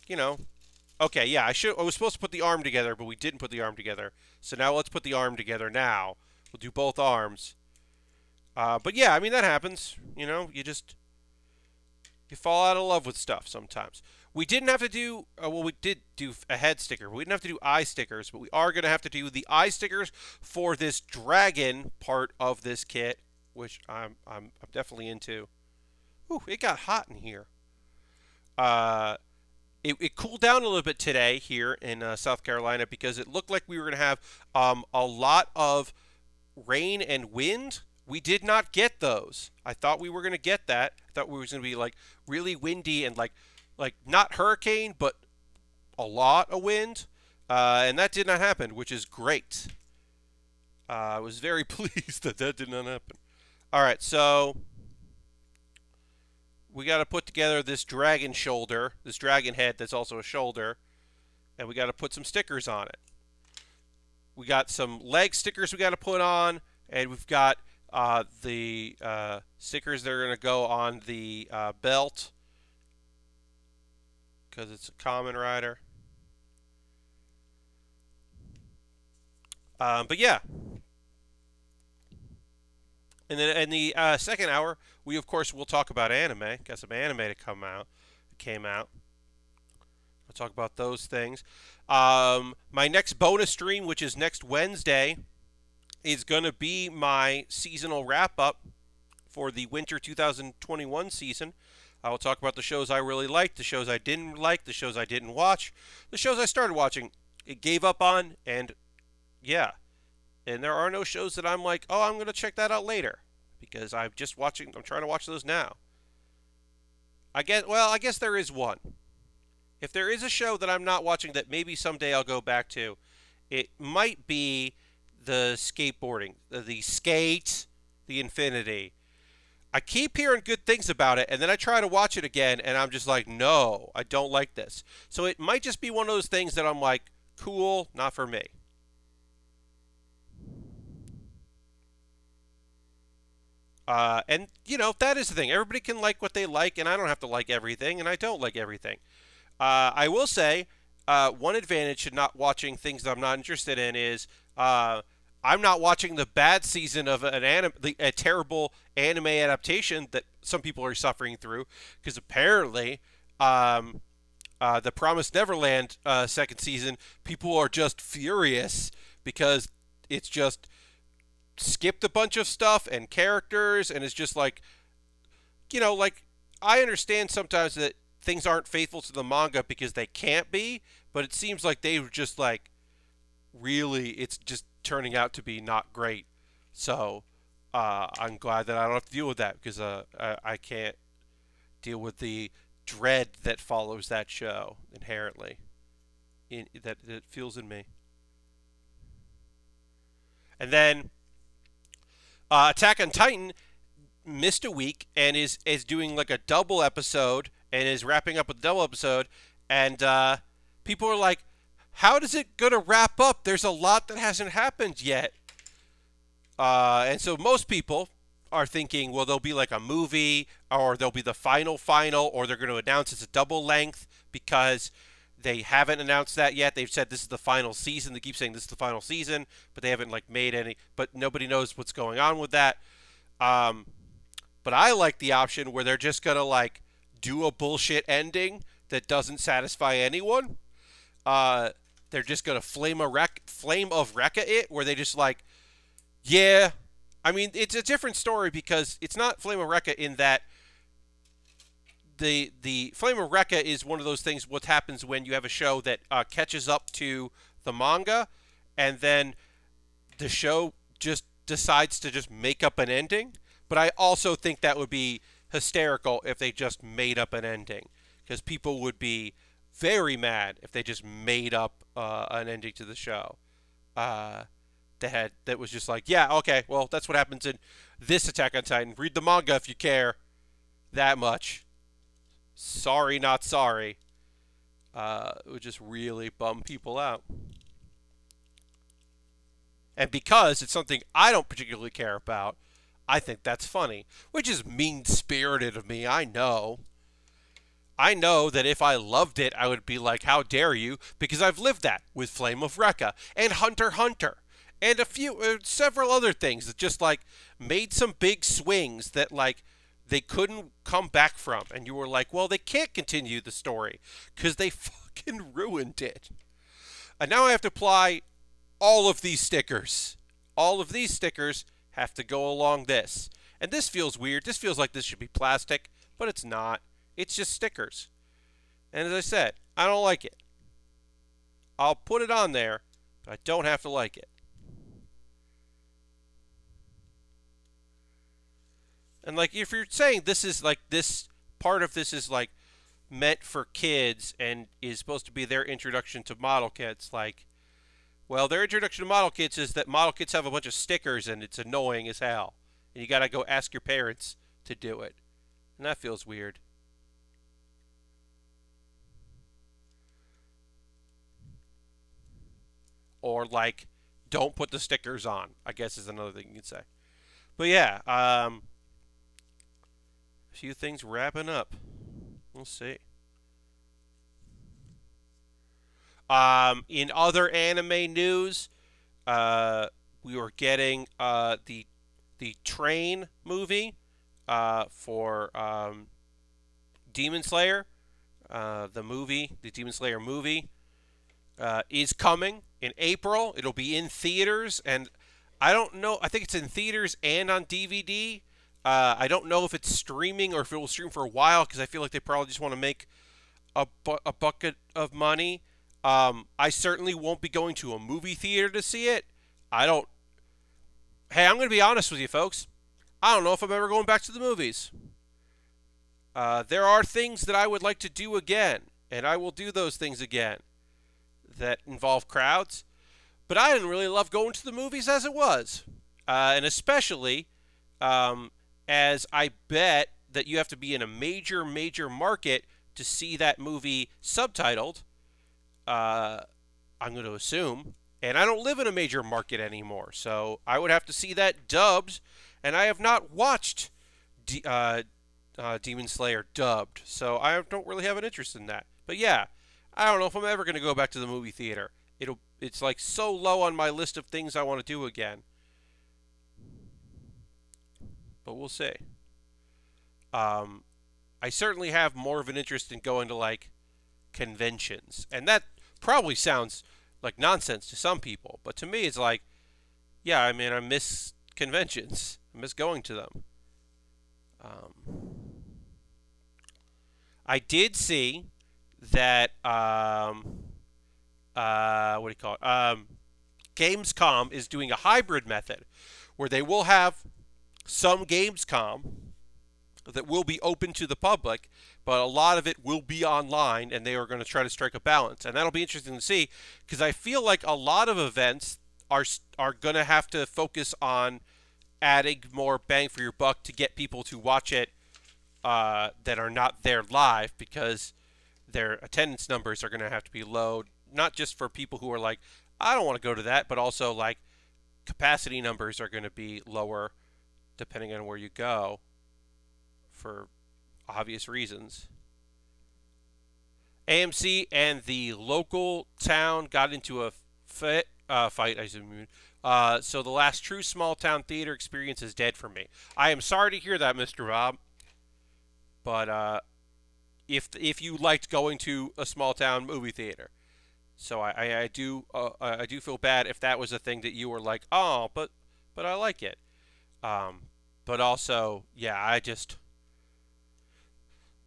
S1: Okay, yeah, I was supposed to put the arm together, but we didn't put the arm together. So now let's put the arm together now. We'll do both arms. But yeah, I mean, that happens. You fall out of love with stuff sometimes. We didn't have to do, well, we did do a head sticker. We didn't have to do eye stickers, but we are going to have to do the eye stickers for this dragon part of this kit, which I'm definitely into. Ooh, it got hot in here. It cooled down a little bit today here in South Carolina because it looked like we were going to have a lot of rain and wind. We did not get those. I thought we were going to get that. I thought we were going to be like really windy and like not hurricane, but a lot of wind. And that did not happen, which is great. I was very pleased that did not happen. All right, so we got to put together this dragon shoulder, this dragon head that's also a shoulder, and we got to put some stickers on it. we got some leg stickers we got to put on, and we've got the stickers that are going to go on the belt because it's a Kamen rider. But yeah. And then in the second hour, we of course will talk about anime. Got some anime to came out. We'll talk about those things. My next bonus stream, which is next Wednesday, is going to be my seasonal wrap up for the winter 2021 season. I will talk about the shows I really liked, the shows I didn't like, the shows I didn't watch, the shows I started watching, it gave up on, and yeah. And there are no shows that I'm like, oh, I'm going to check that out later. Because I'm trying to watch those now. I guess there is one. If there is a show that I'm not watching that maybe someday I'll go back to, it might be the skateboarding. The skate, the infinity. I keep hearing good things about it, and then I try to watch it again, and I'm just like, no, I don't like this. So it might just be one of those things that I'm like, cool, not for me. And, you know, that is the thing. Everybody can like what they like, and I don't have to like everything, and I don't like everything. I will say, one advantage to not watching things that I'm not interested in is I'm not watching the bad season of a terrible anime adaptation that some people are suffering through, because apparently the Promised Neverland second season, people are just furious because it's just skipped a bunch of stuff and characters, and it's just like, you know, like, I understand sometimes that things aren't faithful to the manga because they can't be, but it seems like they were just like, really, it's just turning out to be not great. So I'm glad that I don't have to deal with that, because I can't deal with the dread that follows that show inherently, that feels in me. And then Attack on Titan missed a week and is doing like a double episode and is wrapping up with a double episode. And people are like, how is it going to wrap up? There's a lot that hasn't happened yet. And so most people are thinking, well, there'll be like a movie, or there'll be the final, or they're going to announce it's a double length, because they haven't announced that yet. They've said this is the final season. They keep saying this is the final season, but they haven't like made any. But nobody knows what's going on with that. But I like the option where they're just gonna like do a bullshit ending that doesn't satisfy anyone. They're just gonna flame of Rekka it, where they just like, yeah. I mean, it's a different story because it's not Flame of Rekka in that. The Flame of Rekka is one of those things, what happens when you have a show that catches up to the manga, and then the show just decides to just make up an ending. But I also think that would be hysterical if they just made up an ending, because people would be very mad if they just made up an ending to the show. That was just like, yeah, okay, well, that's what happens in this Attack on Titan. Read the manga if you care that much. Sorry, not sorry. It would just really bum people out. And because it's something I don't particularly care about, I think that's funny. Which is mean-spirited of me, I know. I know that if I loved it, I would be like, how dare you? Because I've lived that with Flame of Rekka and Hunter x Hunter. And several other things that just, like, made some big swings that, like, they couldn't come back from. And you were like, well, they can't continue the story because they fucking ruined it. And now I have to apply all of these stickers. All of these stickers have to go along this. And this feels weird. This feels like this should be plastic, but it's not. It's just stickers. And as I said, I don't like it. I'll put it on there, but I don't have to like it. And like, if you're saying this is like, this part of this is like meant for kids and is supposed to be their introduction to model kits, like, well, their introduction to model kits is that model kits have a bunch of stickers and it's annoying as hell. And you gotta go ask your parents to do it. And that feels weird. Or like, don't put the stickers on, I guess is another thing you could say. But yeah, a few things wrapping up. We'll see. In other anime news, we were getting the Train movie for Demon Slayer. The Demon Slayer movie is coming in April. It'll be in theaters, and I don't know. I think it's in theaters and on DVD. I don't know if it's streaming or if it will stream for a while, because I feel like they probably just want to make a bucket of money. I certainly won't be going to a movie theater to see it. Hey, I'm going to be honest with you, folks. I don't know if I'm ever going back to the movies. There are things that I would like to do again, and I will do those things again that involve crowds. But I didn't really love going to the movies as it was. And especially as I bet that you have to be in a major, major market to see that movie subtitled. I'm going to assume. And I don't live in a major market anymore, so I would have to see that dubbed, and I have not watched Demon Slayer dubbed, so I don't really have an interest in that. But yeah, I don't know if I'm ever going to go back to the movie theater. It's like so low on my list of things I want to do again. But we'll see. I certainly have more of an interest in going to like conventions, and that probably sounds like nonsense to some people, but to me it's like, yeah, I mean, I miss conventions. I miss going to them. I did see that what do you call it? Gamescom is doing a hybrid method where they will have some Gamescom that will be open to the public, but a lot of it will be online, and they are going to try to strike a balance. And that'll be interesting to see, because I feel like a lot of events are going to have to focus on adding more bang for your buck to get people to watch it that are not there live, because their attendance numbers are going to have to be low, not just for people who are like, I don't want to go to that, but also like capacity numbers are going to be lower depending on where you go, for obvious reasons. AMC and the local town got into a fight, I assume. So the last true small town theater experience is dead for me. I am sorry to hear that, Mr. Bob. But if you liked going to a small town movie theater, so I do feel bad if that was a thing that you were like, oh, but I like it. But also, yeah, I just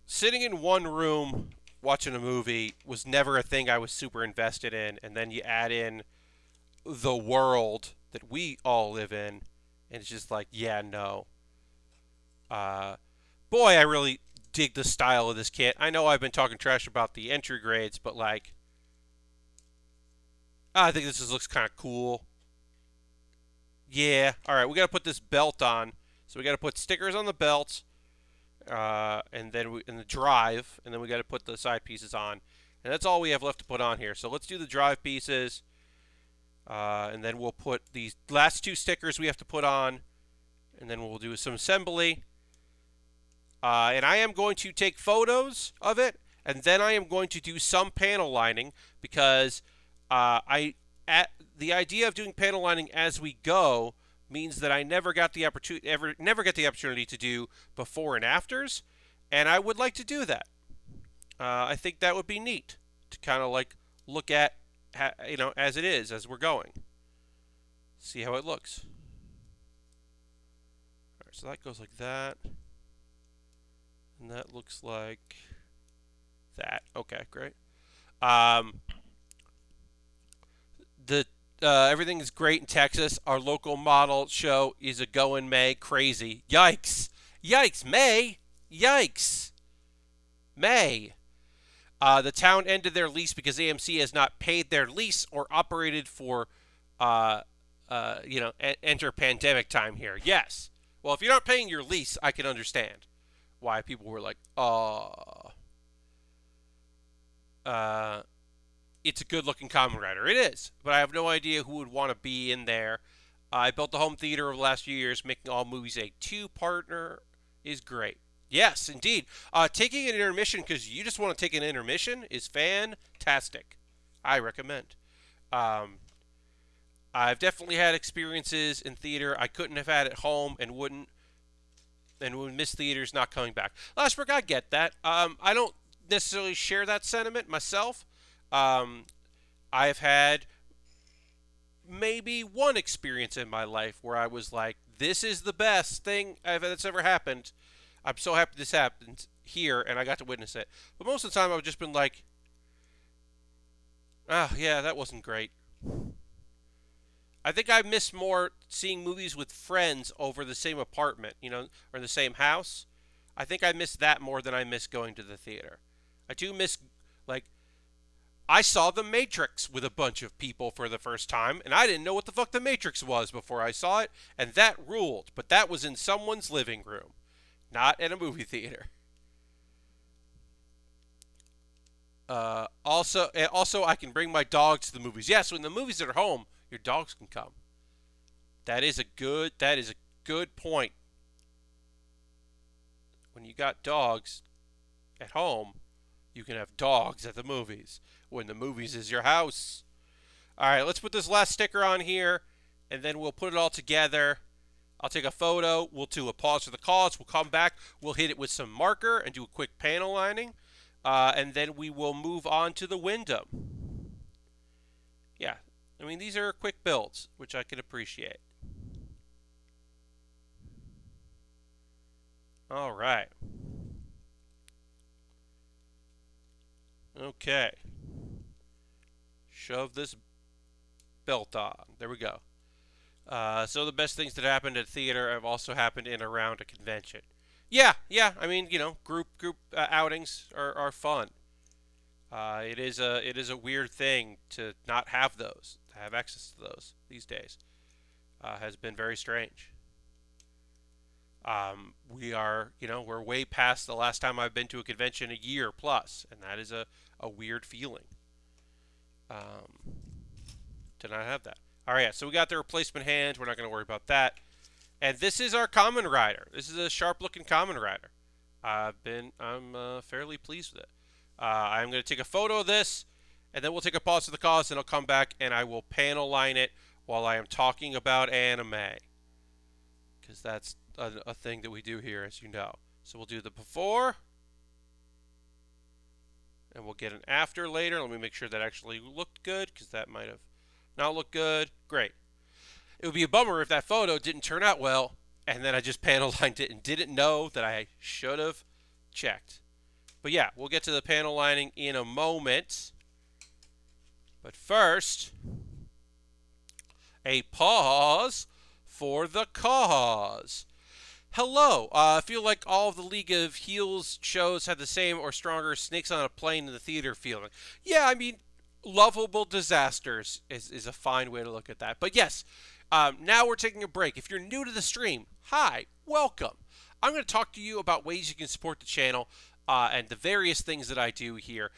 S1: sitting in one room watching a movie was never a thing I was super invested in, and then you add in the world that we all live in, and it's just like, yeah, no. Boy, I really dig the style of this kit. I know I've been talking trash about the entry grades, but like, I think this looks kind of cool. Yeah, alright, we gotta put this belt on. So we gotta put stickers on the belt. And then in the drive, and then we got to put the side pieces on, and that's all we have left to put on here. So let's do the drive pieces, and then we'll put these last two stickers we have to put on, and then we'll do some assembly. And I am going to take photos of it, and then I am going to do some panel lining, because the idea of doing panel lining as we go means that I never get the opportunity to do before and afters, and I would like to do that. I think that would be neat to kind of like look at, as it is as we're going. See how it looks. All right, so that goes like that, and that looks like that. Okay, great. Everything is great in Texas. Our local model show is a going May. Crazy. Yikes. Yikes. May. Yikes. May. The town ended their lease because AMC has not paid their lease or operated for, enter pandemic time here. Yes. Well, if you're not paying your lease, I can understand why people were like, it's a good-looking Kamen Rider. It is, but I have no idea who would want to be in there. I built the home theater over the last few years. Making all movies a two-partner is great. Yes, indeed. Taking an intermission because you just want to take an intermission is fantastic. I recommend. I've definitely had experiences in theater I couldn't have had at home and would miss theaters not coming back. Lashbrook, I get that. I don't necessarily share that sentiment myself. I've had maybe one experience in my life where I was like, this is the best thing that's ever happened. I'm so happy this happened here, and I got to witness it. But most of the time, I've just been like, oh, yeah, that wasn't great. I think I miss more seeing movies with friends over the same apartment, you know, or the same house. I think I miss that more than I miss going to the theater. I do miss, like, I saw The Matrix with a bunch of people for the first time, and I didn't know what the fuck The Matrix was before I saw it, and that ruled. But that was in someone's living room, not in a movie theater. Also, I can bring my dog to the movies. Yes, when the movies are home, your dogs can come. That is a good point. When you got dogs at home, you can have dogs at the movies. When the movies is your house. All right, let's put this last sticker on here, and then we'll put it all together. I'll take a photo. We'll do a pause for the cause. We'll come back. We'll hit it with some marker and do a quick panel lining. And then we will move on to the Windam. Yeah, I mean, these are quick builds, which I can appreciate. All right. Okay. Shove this belt on. There we go. So the best things that happened at theater have also happened in around a convention. Yeah. I mean, you know, group outings are fun. It is a weird thing to not have those, to have access to those these days. Has been very strange. We're way past the last time I've been to a convention, a year plus, and that is a weird feeling. To not have that. All right, so we got the replacement hand. We're not going to worry about that. And this is our Kamen Rider. This is a sharp-looking Kamen Rider. I'm fairly pleased with it. I'm going to take a photo of this, and then we'll take a pause for the cause, and I'll come back and I will panel line it while I am talking about anime, because that's a thing that we do here, as you know. So we'll do the before, and we'll get an after later. Let me make sure that actually looked good, because that might have not looked good. Great. It would be a bummer if that photo didn't turn out well, and then I just panel lined it and didn't know that I should have checked. But yeah, we'll get to the panel lining in a moment. But first, a pause for the cause. Hello. I feel like all of the League of Heels shows had the same or stronger Snakes on a Plane in the theater feeling. Yeah, I mean, lovable disasters is a fine way to look at that. But yes, now we're taking a break. If you're new to the stream, hi, welcome. I'm going to talk to you about ways you can support the channel and the various things that I do here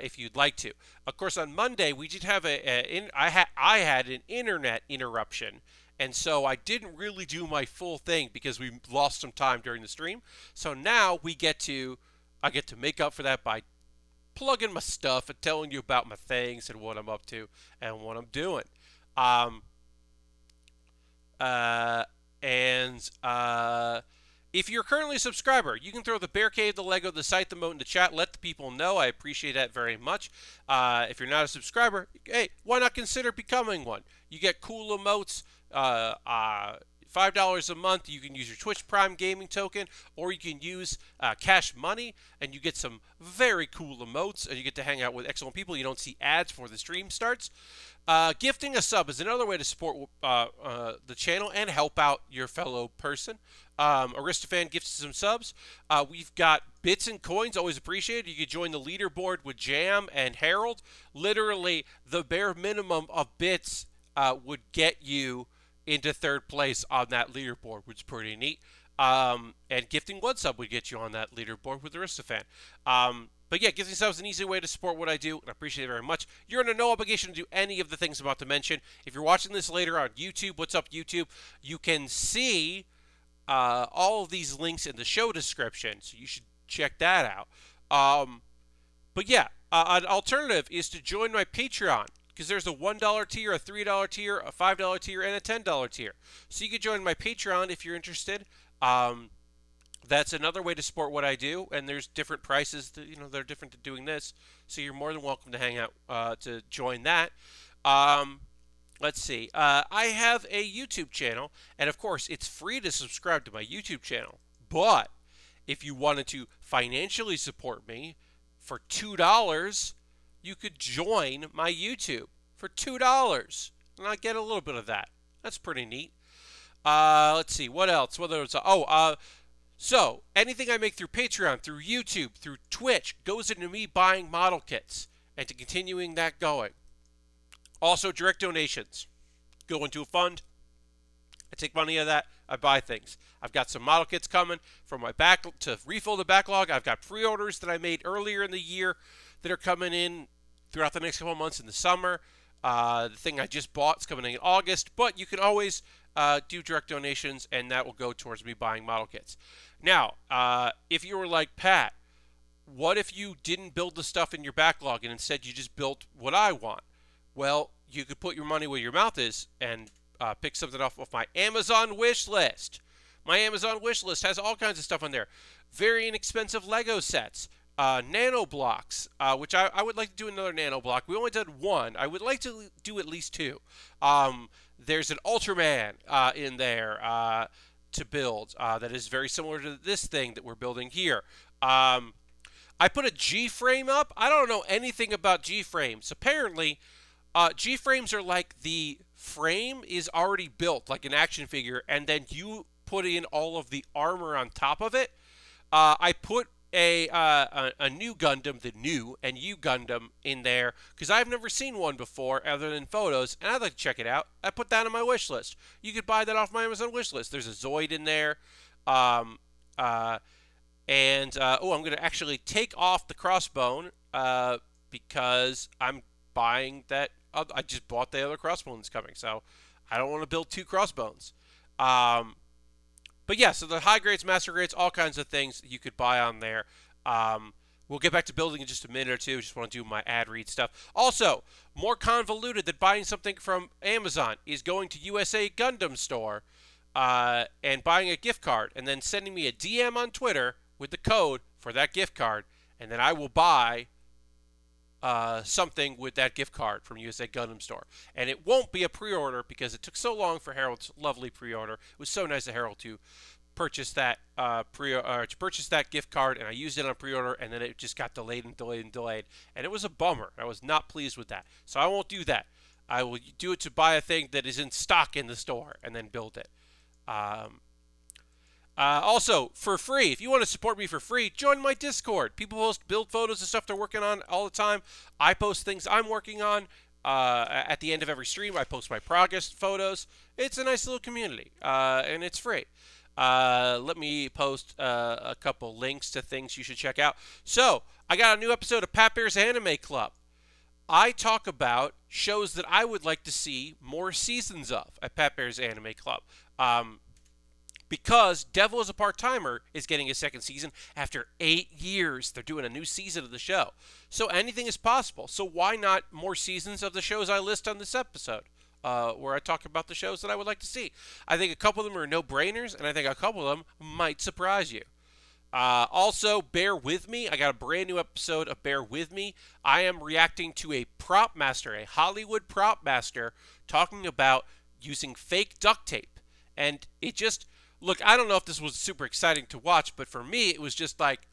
S1: if you'd like to. Of course, on Monday, we did have I had an internet interruption, and so I didn't really do my full thing because we lost some time during the stream. So now I get to make up for that by plugging my stuff and telling you about my things and what I'm up to and what I'm doing. If you're currently a subscriber, you can throw the Bear Cave, the Lego, the site, the moat in the chat. Let the people know. I appreciate that very much. If you're not a subscriber, hey, why not consider becoming one? You get cool emotes. $5 a month. You can use your Twitch Prime gaming token, or you can use Cash Money, and you get some very cool emotes, and you get to hang out with excellent people. You don't see ads before the stream starts. Gifting a sub is another way to support the channel and help out your fellow person. Aristofan gifts some subs. We've got bits and coins, always appreciated. You can join the leaderboard with Jam and Harold. Literally, the bare minimum of bits would get you into third place on that leaderboard, which is pretty neat. And gifting one sub would get you on that leaderboard with Aristofan. But yeah, give yourselves an easy way to support what I do, and I appreciate it very much. You're under no obligation to do any of the things I'm about to mention. If you're watching this later on YouTube, what's up YouTube? You can see all of these links in the show description, so you should check that out. But yeah, an alternative is to join my Patreon, because there's a $1 tier, a $3 tier, a $5 tier, and a $10 tier. So you can join my Patreon if you're interested. That's another way to support what I do, and there's different prices that, they're different to doing this. So you're more than welcome to hang out to join that. Let's see. I have a YouTube channel, and of course, it's free to subscribe to my YouTube channel. But if you wanted to financially support me for $2, you could join my YouTube for $2, and I get a little bit of that. That's pretty neat. Let's see. What else? So, anything I make through Patreon, through YouTube, through Twitch, goes into me buying model kits and to continuing that going. Also, direct donations go into a fund. I take money out of that. I buy things. I've got some model kits coming from my back to refill the backlog. I've got pre-orders that I made earlier in the year that are coming in throughout the next couple of months in the summer. The thing I just bought is coming in August, but you can always do direct donations, and that will go towards me buying model kits. Now, if you were like, Pat, what if you didn't build the stuff in your backlog and instead you just built what I want? Well, you could put your money where your mouth is and pick something off of my Amazon wish list. My Amazon wish list has all kinds of stuff on there. Very inexpensive Lego sets. Nano blocks, which I would like to do another nano block. We only did one. I would like to do at least two. There's an Ultraman in there to build that is very similar to this thing that we're building here. I put a G-frame up. I don't know anything about G-frames. Apparently, G-frames are like the frame is already built, like an action figure, and then you put in all of the armor on top of it. I put a new Gundam, the new and U Gundam in there, because I've never seen one before other than photos, and I'd like to check it out. I put that on my wish list. You could buy that off my Amazon wish list. There's a Zoid in there. I'm going to actually take off the crossbone because I'm buying that. I just bought the other crossbone that's coming, so I don't want to build two crossbones. But yeah, so the high grades, master grades, all kinds of things you could buy on there. We'll get back to building in just a minute or two. Just want to do my ad read stuff. Also, more convoluted than buying something from Amazon is going to USA Gundam Store and buying a gift card and then sending me a DM on Twitter with the code for that gift card, and then I will buy something with that gift card from USA Gundam Store. And it won't be a pre-order because it took so long for Harold's lovely pre-order. It was so nice of Harold to purchase that gift card, and I used it on pre-order, and then it just got delayed and delayed and delayed, and it was a bummer. I was not pleased with that, so I won't do that. I will do it to buy a thing that is in stock in the store and then build it. Also, for free, if you want to support me for free, join my Discord. People post build photos and stuff they're working on all the time. I post things I'm working on. At the end of every stream, I post my progress photos. It's a nice little community, and it's free. Let me post a couple links to things you should check out. So, I got a new episode of Pat Bear's Anime Club. I talk about shows that I would like to see more seasons of at Pat Bear's Anime Club. Because Devil is a Part-Timer is getting a second season after 8 years. They're doing a new season of the show. So anything is possible. So why not more seasons of the shows I list on this episode, where I talk about the shows that I would like to see? I think a couple of them are no-brainers, and I think a couple of them might surprise you. Also, Bear With Me. I got a brand new episode of Bear With Me. I am reacting to a prop master, a Hollywood prop master, talking about using fake duct tape. And it just... Look, I don't know if this was super exciting to watch, but for me, it was just like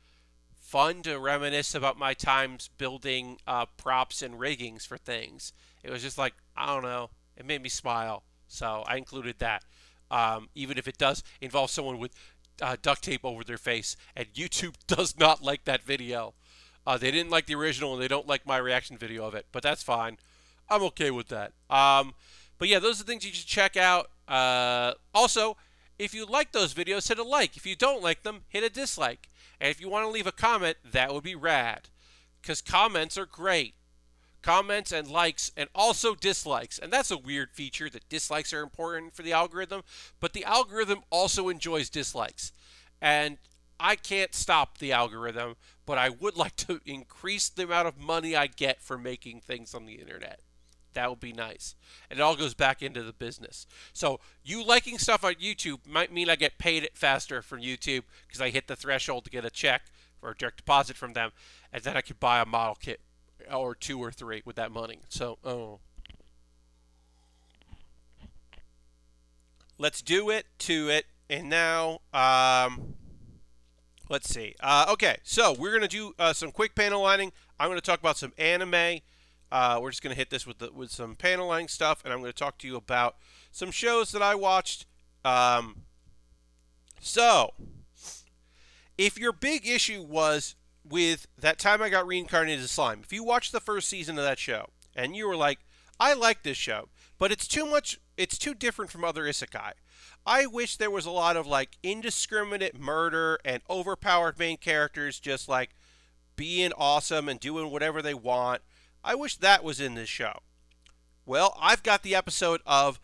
S1: fun to reminisce about my times building props and riggings for things. It was just like, I don't know, it made me smile. So I included that, even if it does involve someone with duct tape over their face. And YouTube does not like that video. They didn't like the original, and they don't like my reaction video of it, but that's fine. I'm okay with that. But yeah, those are the things you should check out. Also, if you like those videos, hit a like. If you don't like them, hit a dislike. And if you want to leave a comment, that would be rad. because comments are great. Comments and likes and also dislikes. And that's a weird feature that dislikes are important for the algorithm, but the algorithm also enjoys dislikes. And I can't stop the algorithm, but I would like to increase the amount of money I get for making things on the internet. That would be nice. And it all goes back into the business. So you liking stuff on YouTube might mean I get paid it faster from YouTube because I hit the threshold to get a check or a direct deposit from them, and then I could buy a model kit or 2 or 3 with that money. So, let's do it to it. And now, let's see. Okay, so we're going to do some quick panel lining. I'm going to talk about some anime. We're just going to hit this with some panel lining stuff, and I'm going to talk to you about some shows that I watched. So, if your big issue was with That Time I Got Reincarnated as Slime, if you watched the first season of that show, and you were like, I like this show, but it's too different from other isekai. I wish there was a lot of, like, indiscriminate murder and overpowered main characters just, like, being awesome and doing whatever they want. I wish that was in this show. Well, I've got the episode of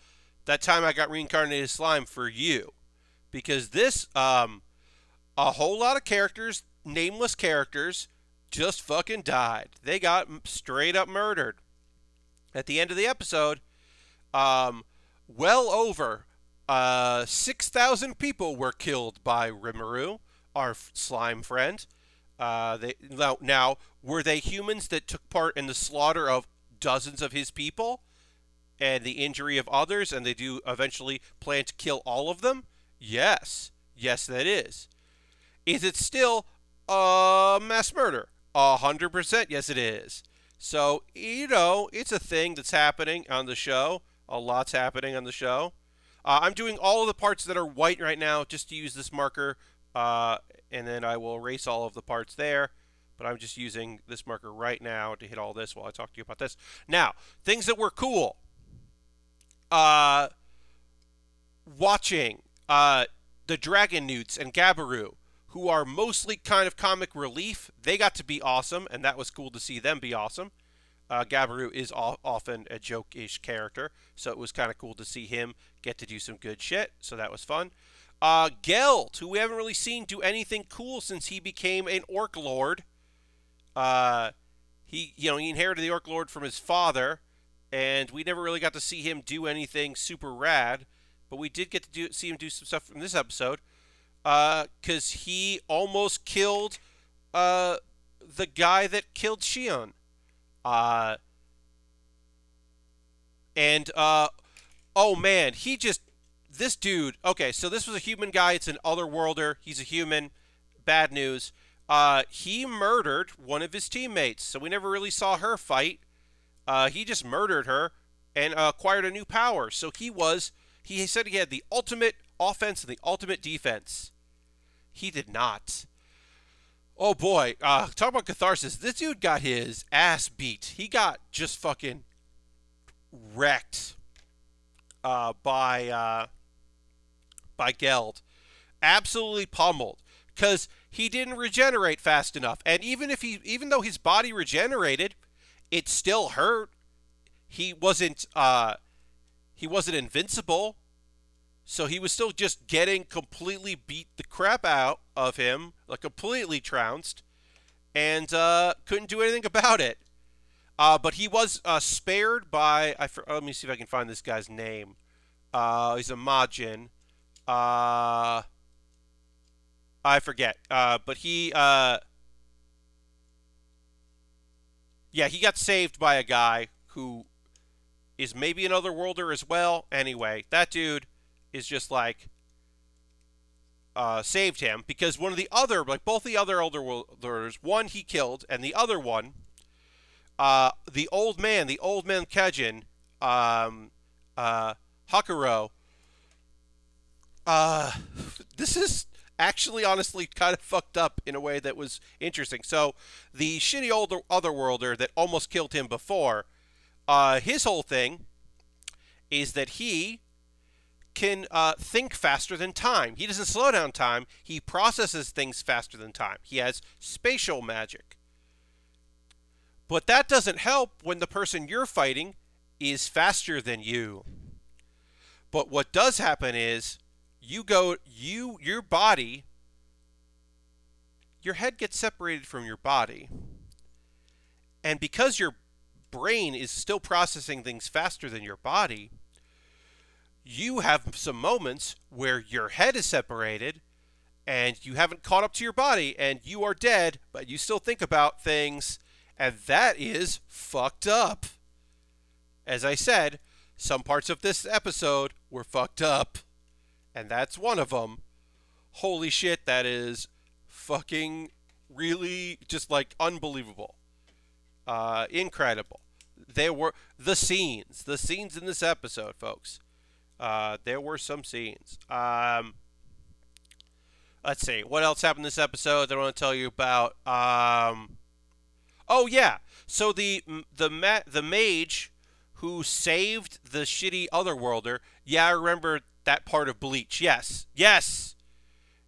S1: That Time I Got Reincarnated as Slime for you. Because this, a whole lot of characters, nameless characters, just fucking died. They got straight up murdered. At the end of the episode, well over 6,000 people were killed by Rimuru, our slime friend. Now, were they humans that took part in the slaughter of dozens of his people and the injury of others, and they do eventually plan to kill all of them? Yes. Yes, that is. Is it still mass murder? 100% yes, it is. So, it's a thing that's happening on the show. A lot's happening on the show. I'm doing all of the parts that are white right now just to use this marker, and then I will erase all of the parts there. But I'm just using this marker right now to hit all this while I talk to you about this. Now, things that were cool. Watching the Dragon Newts and Gabaru, who are mostly kind of comic relief. They got to be awesome, and that was cool to see them be awesome. Gabaru is often a joke-ish character, so it was kind of cool to see him get to do some good shit, so that was fun. Geld, who we haven't really seen do anything cool since he became an Orc Lord. He inherited the Orc Lord from his father, and we never really got to see him do anything super rad, but we did get to see him do some stuff in this episode, because he almost killed the guy that killed Shion. Oh man, this dude, okay, so this was a human guy, it's an otherworlder, he's a human, bad news. He murdered one of his teammates, so we never really saw her fight. He just murdered her and acquired a new power, so he said he had the ultimate offense and the ultimate defense. He did not. Oh boy, talk about catharsis. This dude got his ass beat. He got just fucking wrecked by Geld. Absolutely pummeled. Because he didn't regenerate fast enough. And even though his body regenerated, it still hurt. He wasn't invincible. So he was still just getting completely beat the crap out of him, like completely trounced, and couldn't do anything about it. But he was spared by, let me see if I can find this guy's name. He's a Majin. I forget. But he got saved by a guy who is maybe an otherworlder as well. Anyway, that dude is just like saved him because one of the other, like both the other otherworlders, one he killed and the other one, the old man Kejin, Hakuro. This is actually honestly kind of fucked up in a way that was interesting. So the shitty old otherworlder that almost killed him before, his whole thing is that he can think faster than time. He doesn't slow down time. He processes things faster than time. He has spatial magic. But that doesn't help when the person you're fighting is faster than you. But what does happen is your body, your head gets separated from your body. And because your brain is still processing things faster than your body, you have some moments where your head is separated and you haven't caught up to your body and you are dead, but you still think about things, and that is fucked up. As I said, some parts of this episode were fucked up, and that's one of them. Holy shit, that is fucking really just like unbelievable. Incredible. There were the scenes in this episode, folks. There were some scenes. Let's see. What else happened in this episode that I want to tell you about? Oh, yeah. So the mage who saved the shitty Otherworlder. Yeah, I remember that part of Bleach. Yes. Yes.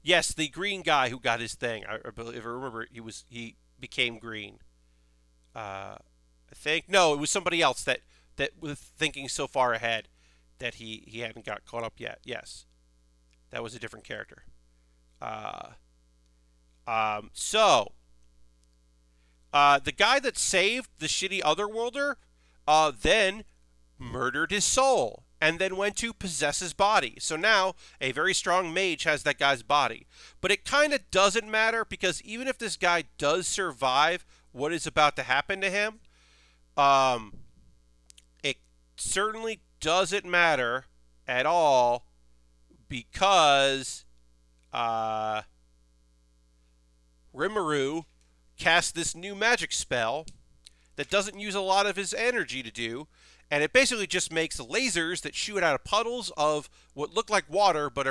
S1: Yes, the green guy who got his thing. I remember he became green. I think. No, it was somebody else that was thinking so far ahead that he hadn't got caught up yet. Yes. That was a different character. The guy that saved the shitty Otherworlder, then murdered his soul and then went to possess his body. So now a very strong mage has that guy's body. But it kind of doesn't matter, because even if this guy does survive what is about to happen to him, it certainly doesn't matter at all, because Rimuru cast this new magic spell that doesn't use a lot of his energy to do, and it basically just makes lasers that shoot out of puddles of what look like water but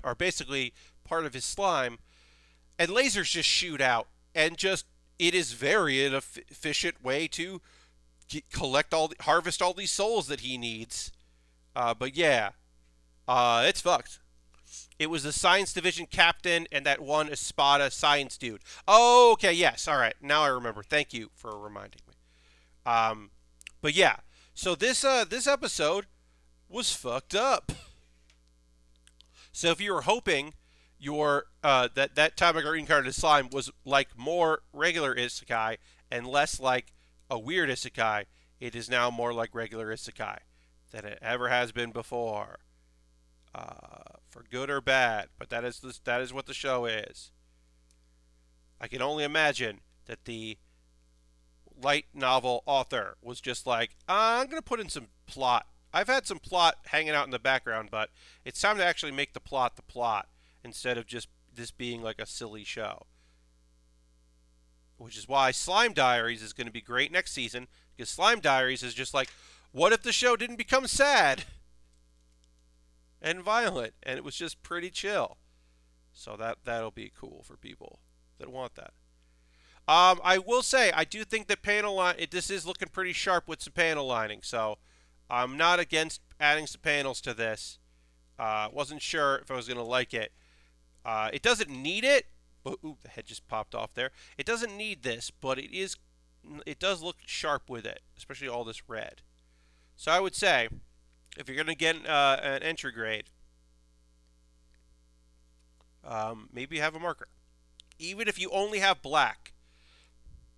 S1: are basically part of his slime, and lasers just shoot out, and just it is very an efficient way to harvest all these souls that he needs. But yeah, it's fucked. It was the science division captain and that one Espada science dude. Oh, okay, yes, all right. Now I remember. Thank you for reminding me. But yeah, so this episode was fucked up. So if you were hoping that time I got reincarnated slime was like more regular isekai and less like a weird isekai, it is now more like regular isekai than it ever has been before. For good or bad, but that is what the show is. I can only imagine that the light novel author was just like, I'm going to put in some plot. I've had some plot hanging out in the background, but it's time to actually make the plot instead of just this being like a silly show. Which is why Slime Diaries is going to be great next season, because Slime Diaries is just like, what if the show didn't become sad and violent, and it was just pretty chill? So that'll be cool for people that want that. I will say, I do think that this is looking pretty sharp with some panel lining, so I'm not against adding some panels to this. Wasn't sure if I was going to like it. It doesn't need it, but ooh, the head just popped off there. It doesn't need this, but it does look sharp with it, especially all this red. So I would say, if you're going to get an entry grade, maybe have a marker. Even if you only have black,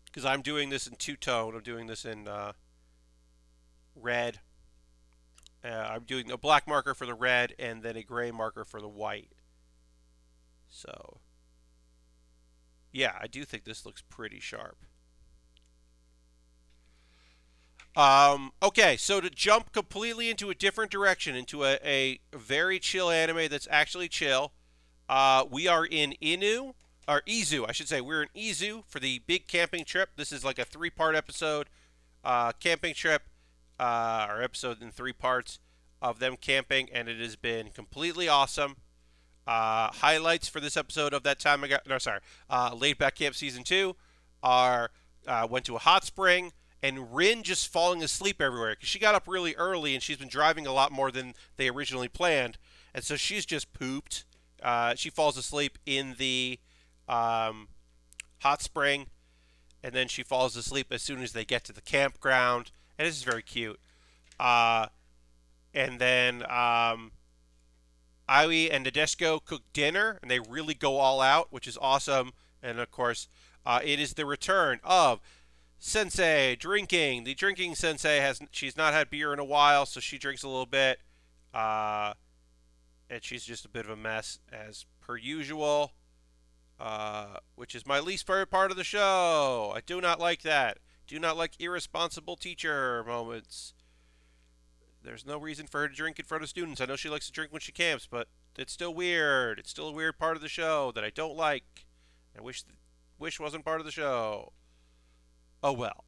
S1: because I'm doing this in two-tone. I'm doing this in red. I'm doing a black marker for the red and then a gray marker for the white. So, yeah, I do think this looks pretty sharp. Okay, so to jump completely into a different direction, into a very chill anime that's actually chill, we are in Izu, I should say. We're in Izu for the big camping trip. This is like a 3-part episode, camping trip, or episode in 3 parts of them camping, and it has been completely awesome. Highlights for this episode of that time Laid Back Camp Season 2 are, went to a hot spring, and Rin just falling asleep everywhere, because she got up really early, and she's been driving a lot more than they originally planned, and so she's just pooped. She falls asleep in the hot spring, and then she falls asleep as soon as they get to the campground, and this is very cute. And then Aoi and Nadeshiko cook dinner, and they really go all out, which is awesome. And of course, it is the return of Sensei drinking. The drinking sensei she's not had beer in a while, so she drinks a little bit. And she's just a bit of a mess as per usual. Which is my least favorite part of the show. I do not like that. Do not like irresponsible teacher moments. There's no reason for her to drink in front of students. I know she likes to drink when she camps, but it's still weird. It's still a weird part of the show that I don't like. I wish wasn't part of the show. Oh well.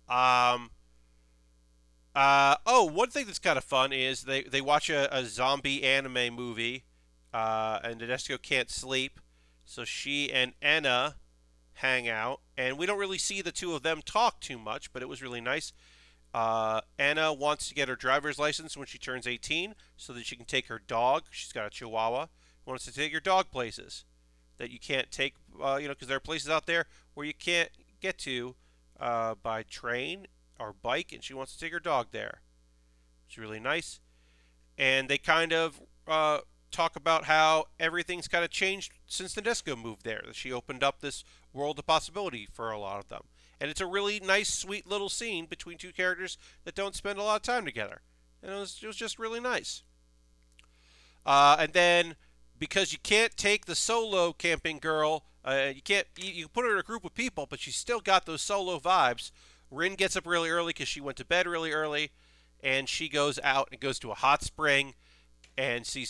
S1: One thing that's kind of fun is they watch a zombie anime movie, and Nadeshiko can't sleep, so she and Anna hang out, and we don't really see the two of them talk too much, but it was really nice. Anna wants to get her driver's license when she turns 18 so that she can take her dog. She's got a Chihuahua. Wants to take her dog places that you can't take, because there are places out there where you can't get to by train or bike, and she wants to take her dog there. It's really nice. And they kind of talk about how everything's kind of changed since Nadeshiko moved there. That she opened up this world of possibility for a lot of them. And it's a really nice, sweet little scene between two characters that don't spend a lot of time together. And it was just really nice. And then, because you can't take the solo camping girl, you can put her in a group of people, but she's still got those solo vibes. Rin gets up really early because she went to bed really early, and she goes out and goes to a hot spring, and she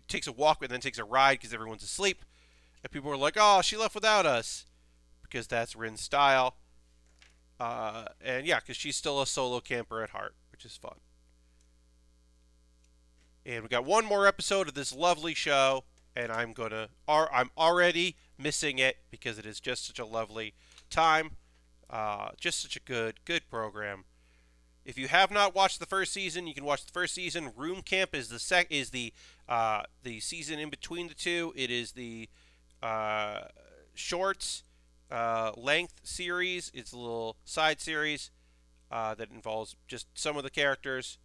S1: takes a walk and then takes a ride because everyone's asleep. And people are like, "Oh, she left without us," because that's Rin's style. And yeah, because she's still a solo camper at heart, which is fun. And we got one more episode of this lovely show, and I'm already missing it because it is just such a lovely time, just such a good program. If you have not watched the first season, you can watch the first season. Room Camp is the season in between the two. It is the shorts length series. It's a little side series that involves just some of the characters,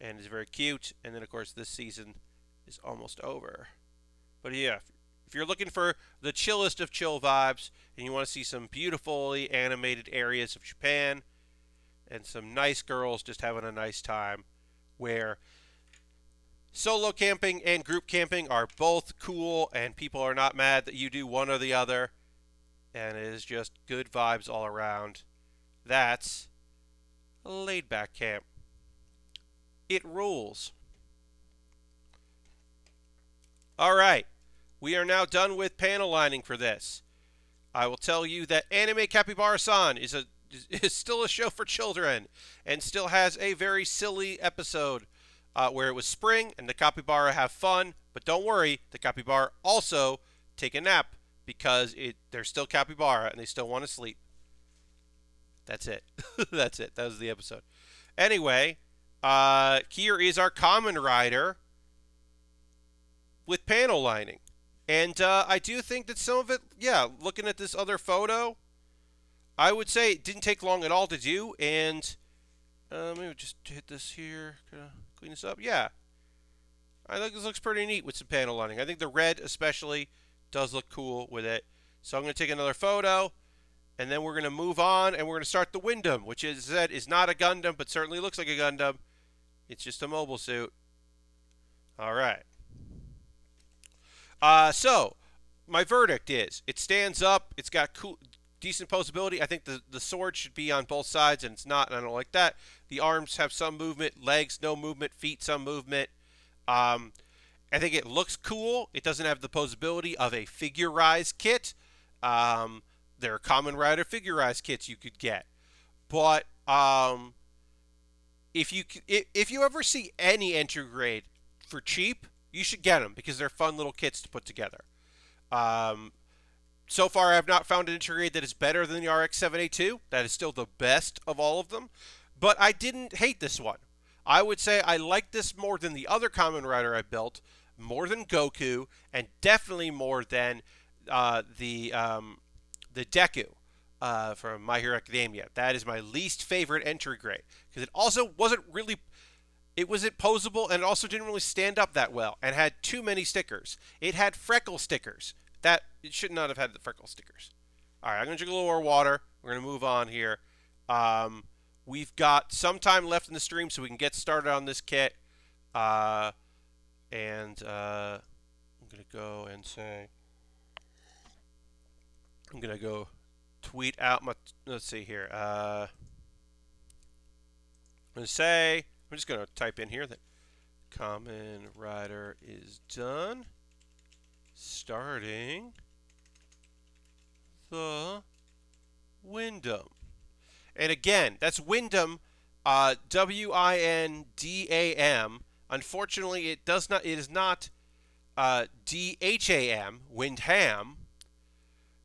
S1: and is very cute. And then, of course, this season is almost over. But yeah, if you're looking for the chillest of chill vibes, and you want to see some beautifully animated areas of Japan, and some nice girls just having a nice time, where solo camping and group camping are both cool, and people are not mad that you do one or the other, and it is just good vibes all around. That's a laid-back camp. It rules. Alright, we are now done with panel lining for this. I will tell you that Anime Kapibara-san is still a show for children, and still has a very silly episode where it was spring and the capybara have fun, but don't worry, the capybara also take a nap because they're still capybara and they still want to sleep. That's it. That's it. That was the episode. Anyway, here is our Kamen Rider with panel lining. And I do think that some of it, yeah, looking at this other photo, I would say it didn't take long at all to do, and maybe just hit this here, clean this up. Yeah, I think this looks pretty neat with some panel lining. I think the red especially does look cool with it. So I'm going to take another photo, and then we're going to move on, and we're going to start the Windam, which is not a Gundam, but certainly looks like a Gundam. It's just a mobile suit. All right. So my verdict is it stands up. It's got decent posability. I think the sword should be on both sides, and it's not, and I don't like that. The arms have some movement, legs no movement, feet some movement. I think it looks cool. It doesn't have the posability of a figurized kit. There are Kamen Rider figurized kits you could get, but if you ever see any entry grade for cheap, you should get them because they're fun little kits to put together. So far, I have not found an entry grade that is better than the RX-782. That is still the best of all of them. But I didn't hate this one. I would say I like this more than the other Kamen Rider I built, more than Goku, and definitely more than the Deku. from My Hero Academia. That is my least favorite entry grade because it also wasn't really. It wasn't posable, and it also didn't really stand up that well, and had too many stickers. It had freckle stickers. That it should not have had the freckle stickers. All right, I'm gonna drink a little more water. We're gonna move on here. We've got some time left in the stream, so we can get started on this kit. I'm gonna go and say, I'm gonna go tweet out my. Let's see here. I'm gonna say. I'm just gonna type in here that Kamen Rider is done. Starting the Windam. And again, that's Windam, W-I-N-D-A-M. Unfortunately, it does not. It is not D-H-A-M, Windham,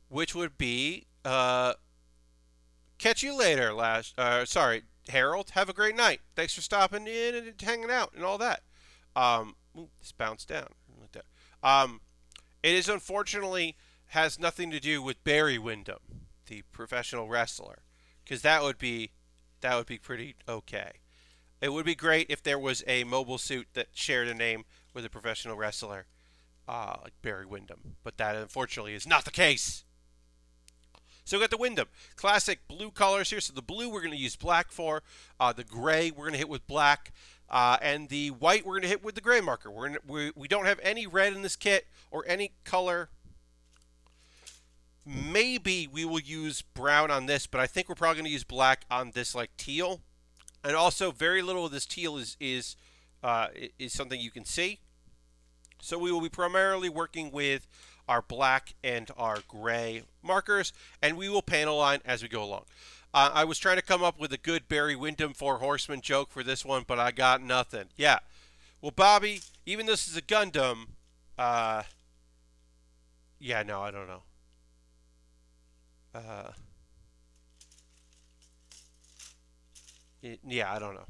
S1: which would be catch you later. Sorry, Harold. Have a great night. Thanks for stopping in and hanging out and all that. This bounced down like that. It is unfortunately has nothing to do with Barry Windham, the professional wrestler, because that would be pretty okay. It would be great if there was a mobile suit that shared a name with a professional wrestler, like Barry Windham, but that unfortunately is not the case. So we got the Windam, classic blue colors here. So the blue we're going to use black for, the gray we're going to hit with black, and the white we're going to hit with the gray marker. We don't have any red in this kit or any color. Maybe we will use brown on this, but I think we're probably going to use black on this, like teal. And also, very little of this teal is something you can see. So we will be primarily working with our black and our gray markers, and we will panel line as we go along. I was trying to come up with a good Barry Windham Four Horsemen joke for this one, but I got nothing. Yeah. Well, Bobby, even though this is a Gundam, yeah, no, I don't know. Yeah, I don't know.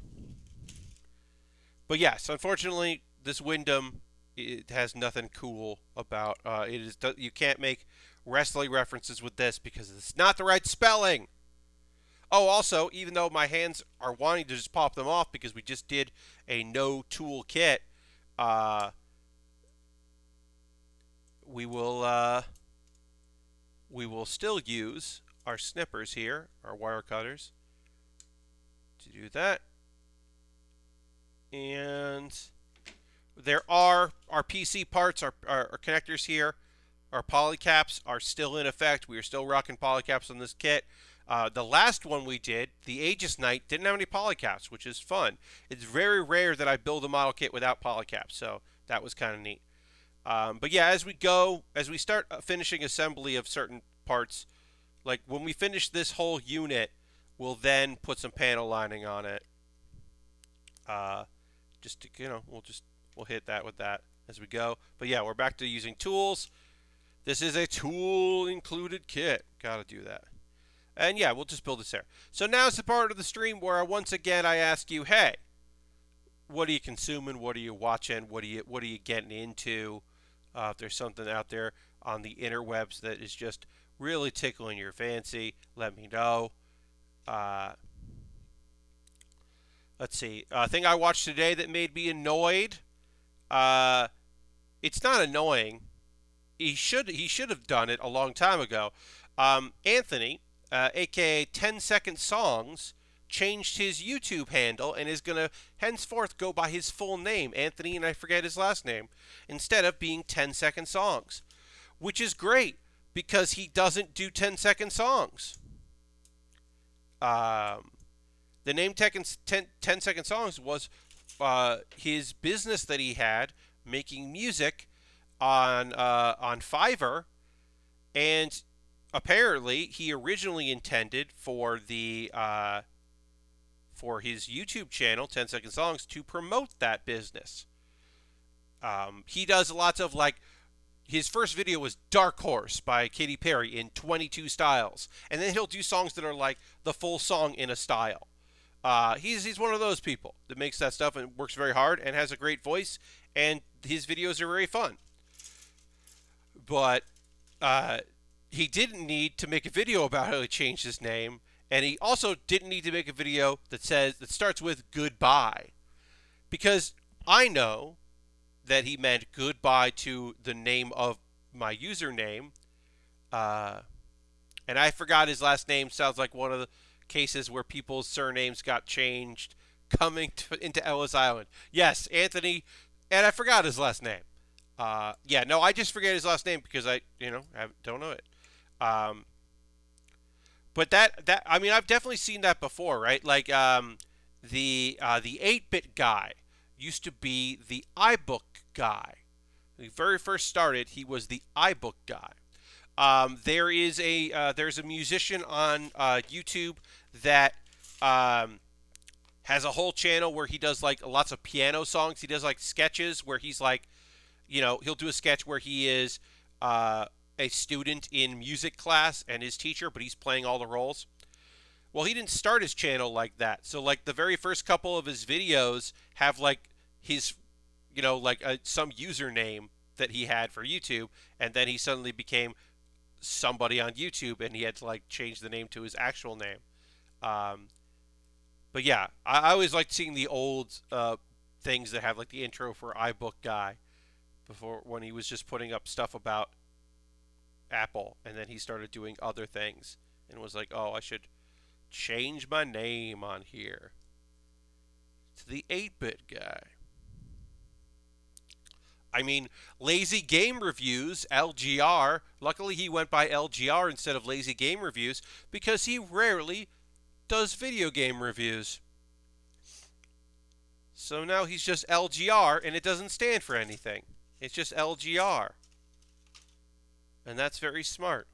S1: But yes, unfortunately, this Windam, it has nothing cool about it. You can't make wrestling references with this because it's not the right spelling. Oh, also, even though my hands are wanting to just pop them off because we just did a no tool kit, we will still use our snippers here, our wire cutters, to do that. And there are our PC parts, our connectors here, our polycaps are still in effect. We are still rocking polycaps on this kit. The last one we did, the Aegis Knight, didn't have any polycaps, which is fun. It's very rare that I build a model kit without polycaps, so that was kind of neat. But yeah, as we start finishing assembly of certain parts, like when we finish this whole unit, we'll then put some panel lining on it. Just to, we'll hit that with that as we go. But yeah, we're back to using tools. This is a tool included kit. Gotta do that. And yeah, we'll just build this there. So now's the part of the stream where once again I ask you, hey, what are you consuming? What are you watching? What are you getting into? If there's something out there on the interwebs that is just really tickling your fancy, let me know. Let's see. A thing I watched today that made me annoyed. It's not annoying. He should have done it a long time ago. Anthony, aka 10-Second Songs, changed his YouTube handle and is gonna henceforth go by his full name, Anthony, and I forget his last name, instead of being 10-Second Songs, which is great because he doesn't do 10-second songs. The name 10-Second Songs was his business that he had making music on Fiverr, and apparently he originally intended for the for his YouTube channel 10-Second Songs to promote that business. He does lots of, like, his first video was Dark Horse by Katy Perry in 22 styles, and then he'll do songs that are like the full song in a style. He's one of those people that makes that stuff and works very hard and has a great voice, and his videos are very fun. But he didn't need to make a video about how he changed his name, and he also didn't need to make a video that starts with goodbye, because I know that he meant goodbye to the name of my username, and I forgot his last name. Sounds like one of the cases where people's surnames got changed into Ellis Island. Yes, Anthony, and I forgot his last name. Yeah, no, I just forget his last name because I don't know it. But I mean, I've definitely seen that before, right? Like the 8-bit guy used to be the iBook guy. When he very first started, he was the iBook guy. There's a musician on YouTube that has a whole channel where he does like lots of piano songs. He does like sketches where he's like, he'll do a sketch where he is a student in music class and his teacher, but he's playing all the roles. Well, he didn't start his channel like that. So like the very first couple of his videos have like his, some username that he had for YouTube, and then he suddenly became somebody on YouTube, and he had to like change the name to his actual name. But yeah, I always liked seeing the old things that have like the intro for iBook guy before, when he was just putting up stuff about Apple, and then he started doing other things and was like, oh, I should change my name on here to the 8-bit guy. I mean, Lazy Game Reviews, LGR, luckily he went by LGR instead of Lazy Game Reviews because he rarely does video game reviews. So now he's just LGR, and it doesn't stand for anything. It's just LGR. And that's very smart.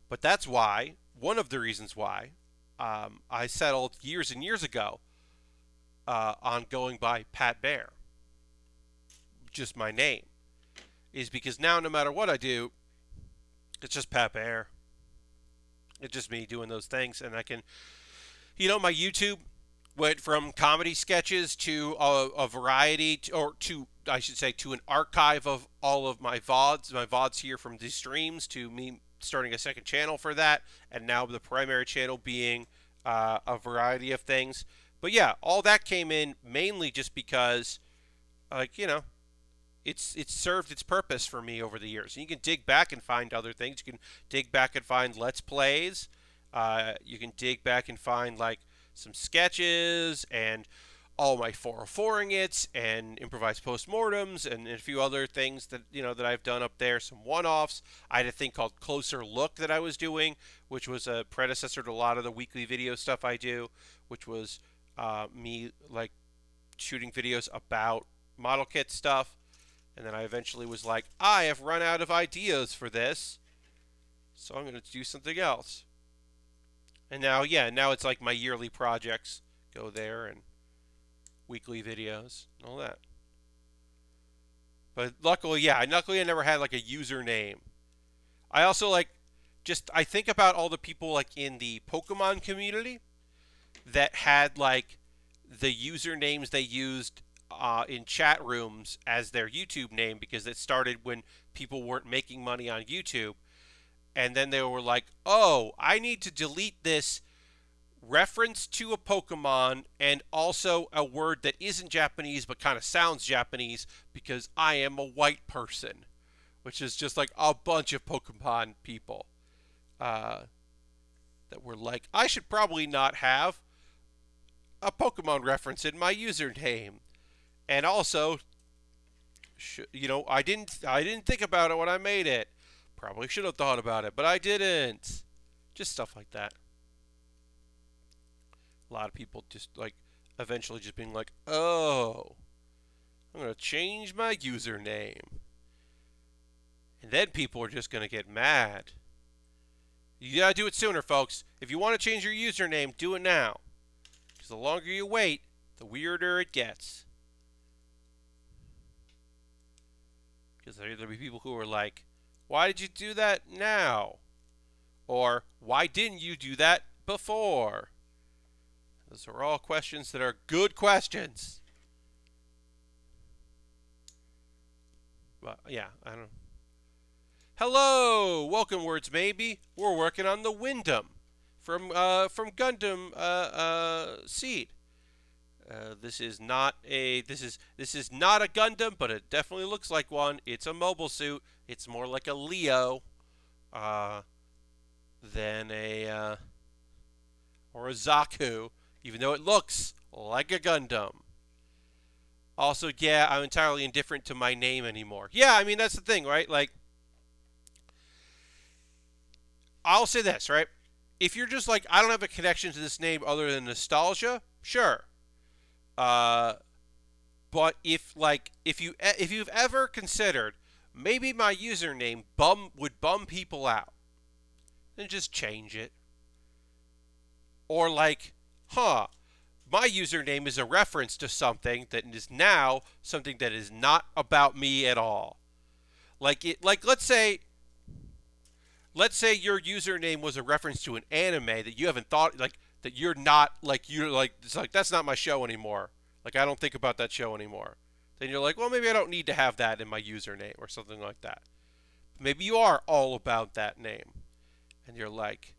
S1: But that's why, one of the reasons why, I settled years and years ago on going by Pat Baer. Just my name. Is because now no matter what I do, it's just Pat Baer. It's just me doing those things, and I can, my YouTube went from comedy sketches to a variety, to an archive of all of my VODs here from these streams, to me starting a second channel for that, and now the primary channel being a variety of things. But yeah, all that came in mainly just because, it's served its purpose for me over the years. And you can dig back and find other things. You can dig back and find Let's Plays. You can dig back and find like some sketches and all my 404ing it and improvised postmortems and a few other things that that I've done up there. Some one-offs. I had a thing called Closer Look that I was doing, which was a predecessor to a lot of the weekly video stuff I do, which was me like shooting videos about model kit stuff. And then I eventually was like, I have run out of ideas for this, so I'm going to do something else. And now, now it's like my yearly projects go there, and weekly videos and all that. But luckily, I never had like a username. I also I think about all the people like in the Pokemon community that had like the usernames they used in chat rooms as their YouTube name, because it started when people weren't making money on YouTube. And then they were like, oh, I need to delete this reference to a Pokemon and also a word that isn't Japanese but kind of sounds Japanese because I am a white person. Which is just like a bunch of Pokemon people that were like, I should probably not have a Pokemon reference in my username. And also, I didn't think about it when I made it. Probably should have thought about it, but I didn't. Just stuff like that. A lot of people just like eventually just being like, oh, I'm going to change my username. And then people are just going to get mad. You got to do it sooner, folks. If you want to change your username, do it now. Because the longer you wait, the weirder it gets. Because there'll be people who are like, why did you do that now? Or, why didn't you do that before? Those are all questions that are good questions. But, yeah, I don't know. Hello, welcome words maybe. We're working on the Windam from Gundam Seed. This is not a Gundam, but it definitely looks like one. It's a mobile suit. It's more like a Leo than a or a Zaku, even though it looks like a Gundam. Also, yeah, I'm entirely indifferent to my name anymore. Yeah, I mean that's the thing, right? Like, I'll say this, right? If you're just like, I don't have a connection to this name other than nostalgia, sure. But if you've ever considered maybe my username would bum people out, then just change it. Or like, my username is a reference to something that is now something that is not about me at all. Like let's say your username was a reference to an anime that you haven't thought, like, that you're like, it's like, that's not my show anymore. Like, I don't think about that show anymore. Then you're like, well, maybe I don't need to have that in my username or something like that. Maybe you are all about that name. And you're like,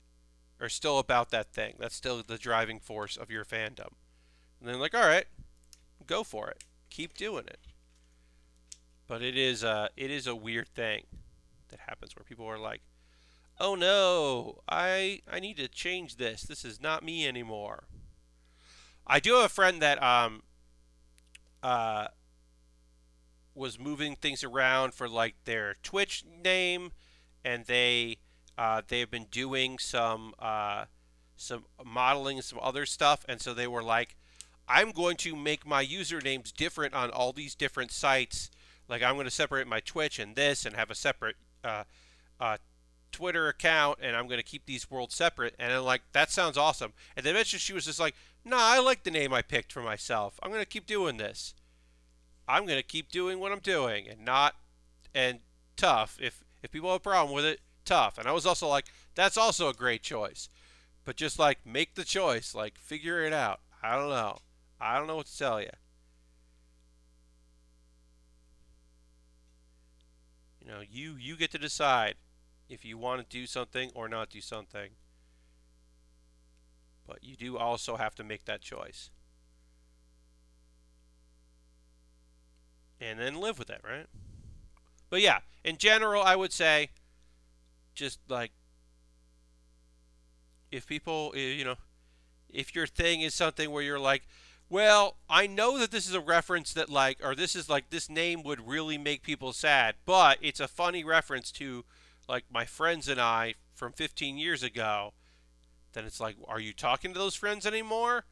S1: or still about that thing. That's still the driving force of your fandom. And then like, all right, go for it. Keep doing it. But it is a weird thing that happens where people are like, oh no, I need to change this. This is not me anymore. I do have a friend that was moving things around for like their Twitch name, and they have been doing some modeling and some other stuff, and so they were like, I'm going to make my usernames different on all these different sites. Like, I'm going to separate my Twitch and this, and have a separate Twitter account, and I'm going to keep these worlds separate. And I'm like, that sounds awesome. And then eventually she was just like, nah, I like the name I picked for myself. I'm going to keep doing this. I'm going to keep doing what I'm doing, and tough. If people have a problem with it, tough. And I was also like, that's also a great choice. But just like, make the choice, like, figure it out. I don't know. I don't know what to tell you. You know, you get to decide if you want to do something or not do something. But you do also have to make that choice. And then live with it, right? But yeah, in general, I would say, just like, if people, you know, if your thing is something where you're like, well, I know that this is a reference that, like, or this is like, this name would really make people sad, but it's a funny reference to, like, my friends and I from 15 years ago, then it's like, are you talking to those friends anymore?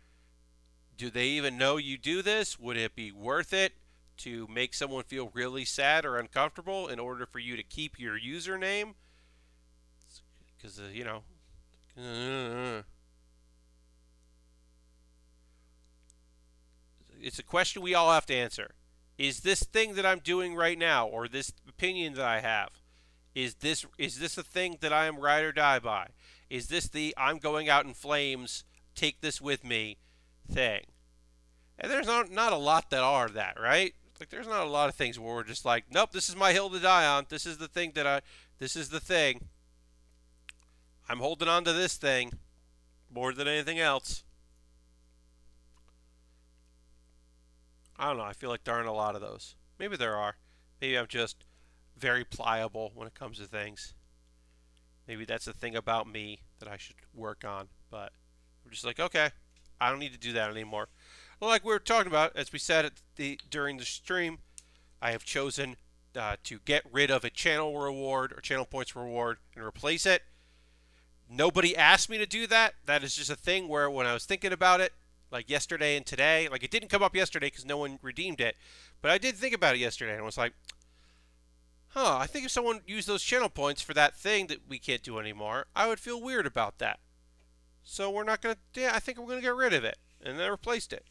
S1: Do they even know you do this? Would it be worth it to make someone feel really sad or uncomfortable in order for you to keep your username? Because, you know, it's a question we all have to answer. Is this thing that I'm doing right now, or this opinion that I have, is this a thing that I am ride or die by? Is this the I'm going out in flames, take this with me thing? And there's not a lot that are that, right? Like, there's not a lot of things where we're just like, nope, this is my hill to die on. This is the thing this is the thing. I'm holding on to this thing more than anything else. I don't know. I feel like there aren't a lot of those. Maybe there are. Maybe I'm just very pliable when it comes to things. Maybe that's the thing about me that I should work on. But I'm just like, okay, I don't need to do that anymore. Well, like we were talking about, as we said during the stream, I have chosen to get rid of a channel reward or channel points reward and replace it. Nobody asked me to do that. That is just a thing where when I was thinking about it, like yesterday and today, like, it didn't come up yesterday because no one redeemed it, but I did think about it yesterday and I was like, I think if someone used those channel points for that thing that we can't do anymore, I would feel weird about that. So we're not going to, I think we're going to get rid of it. And then I replaced it.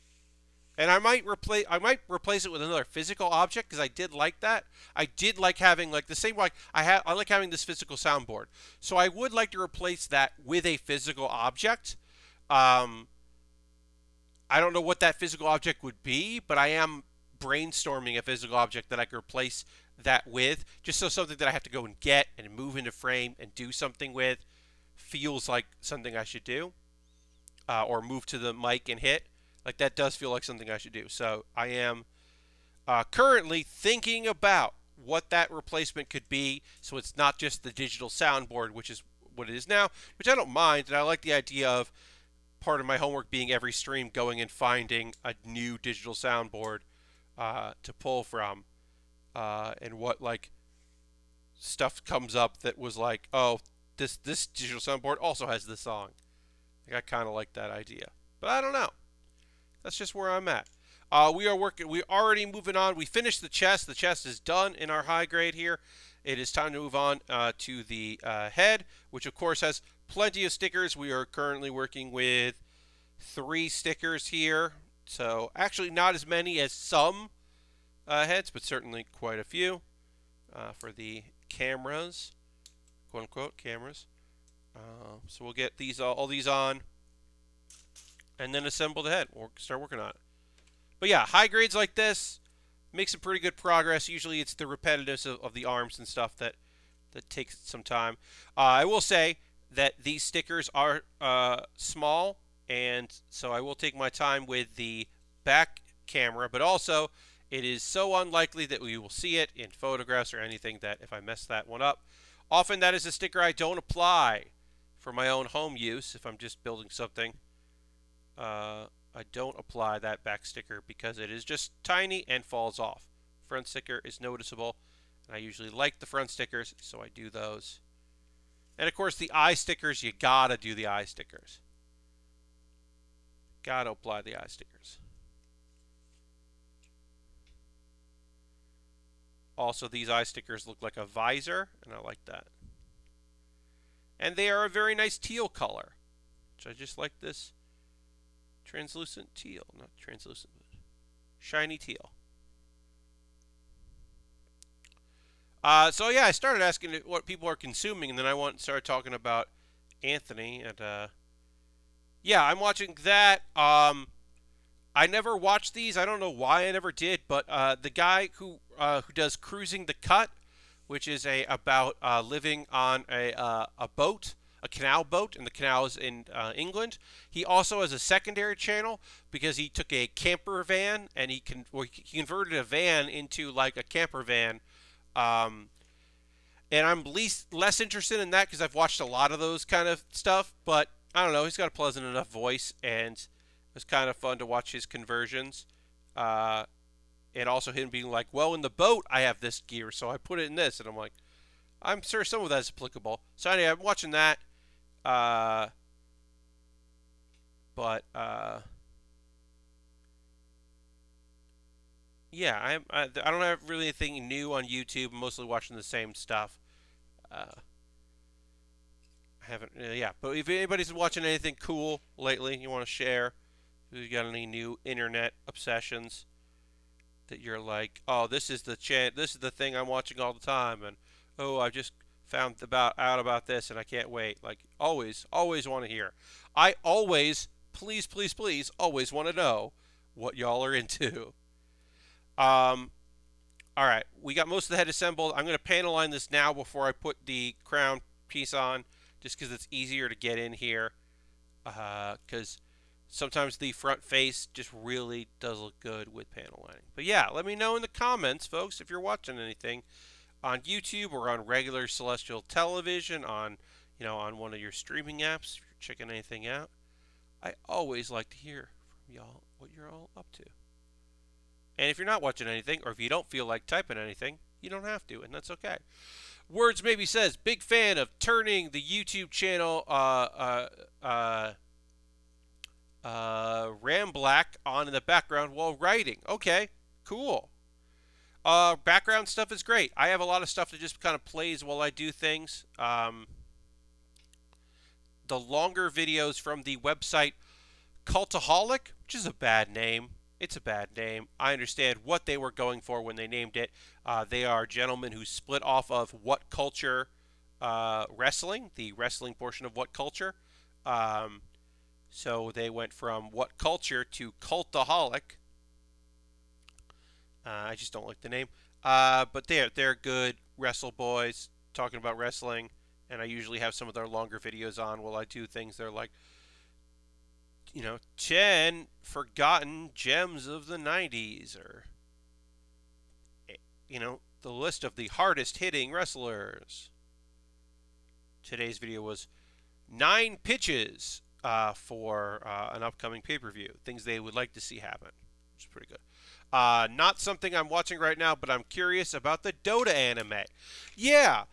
S1: And I might replace it with another physical object, because I did like that. I did like having, like, the same, like, I like having this physical soundboard. So I would like to replace that with a physical object. I don't know what that physical object would be, but I am brainstorming a physical object that I could replace that with, just so something that I have to go and get and move into frame and do something with feels like something I should do, or move to the mic and hit. Like, that does feel like something I should do. So I am currently thinking about what that replacement could be, so it's not just the digital soundboard, which is what it is now, which I don't mind, and I like the idea of part of my homework being every stream going and finding a new digital soundboard to pull from, and what like stuff comes up that was like, oh, this digital soundboard also has this song. Like, I kind of like that idea, but I don't know. That's just where I'm at. We're already moving on. We finished the chest. The chest is done in our high grade here. It is time to move on to the head, which of course has plenty of stickers. We are currently working with 3 stickers here. So actually not as many as some heads, but certainly quite a few for the cameras, quote unquote cameras. So we'll get these all these on, and then assemble the head. We'll start working on it. But yeah, high grades like this make some pretty good progress. Usually it's the repetitiveness of the arms and stuff that takes some time. I will say that these stickers are small, and so I will take my time with the back camera, but also it is so unlikely that we will see it in photographs or anything that if I mess that one up, often that is a sticker I don't apply for my own home use if I'm just building something. I don't apply that back sticker because it is just tiny and falls off. Front sticker is noticeable, and I usually like the front stickers, so I do those. And of course the eye stickers, you gotta do the eye stickers. Gotta apply the eye stickers. Also, these eye stickers look like a visor, and I like that. And they are a very nice teal color, which I just like this translucent teal. Not translucent, but shiny teal. So yeah, I started asking what people are consuming, and then I started talking about Anthony, and yeah, I'm watching that. I never watched these. I don't know why I never did, but the guy who does Cruising the Cut, which is about living on a boat, a canal boat, and the canal is in England. He also has a secondary channel because he took a camper van and he converted a van into like a camper van. And I'm less interested in that because I've watched a lot of those kind of stuff, but I don't know, he's got a pleasant enough voice, and it was kind of fun to watch his conversions. And also him being like, well, in the boat I have this gear, so I put it in this, and I'm like, I'm sure some of that is applicable. So anyway, I'm watching that. Yeah, I don't have really anything new on YouTube. I'm mostly watching the same stuff. I haven't, yeah. But if anybody's watching anything cool lately, you want to share, if you got any new internet obsessions that you're like, oh, this is the thing I'm watching all the time, and oh, I just found out about this and I can't wait. Like, always want to hear. I always, please, always want to know what y'all are into. Alright, we got most of the head assembled. I'm going to panel line this now before I put the crown piece on, just because it's easier to get in here. Because sometimes the front face just really does look good with panel lining. But yeah, let me know in the comments, folks, if you're watching anything on YouTube or on regular celestial television, on one of your streaming apps, if you're checking anything out. I always like to hear from y'all what you're all up to. And if you're not watching anything, or if you don't feel like typing anything, you don't have to, and that's okay. Words Maybe says, big fan of turning the YouTube channel Ramblack on in the background while writing. Okay, cool. Background stuff is great. I have a lot of stuff that just kind of plays while I do things. The longer videos from the website Cultaholic, which is a bad name. It's a bad name. I understand what they were going for when they named it. They are gentlemen who split off of What Culture Wrestling, the wrestling portion of What Culture. So they went from What Culture to Cultaholic. I just don't like the name. But they're good wrestle boys talking about wrestling, and I usually have some of their longer videos on while I do things. They're like, 10 forgotten gems of the 90s, or the list of the hardest hitting wrestlers. Today's video was 9 pitches for an upcoming pay-per-view, things they would like to see happen, which is pretty good. Not something I'm watching right now, but I'm curious about the Dota anime. Yeah,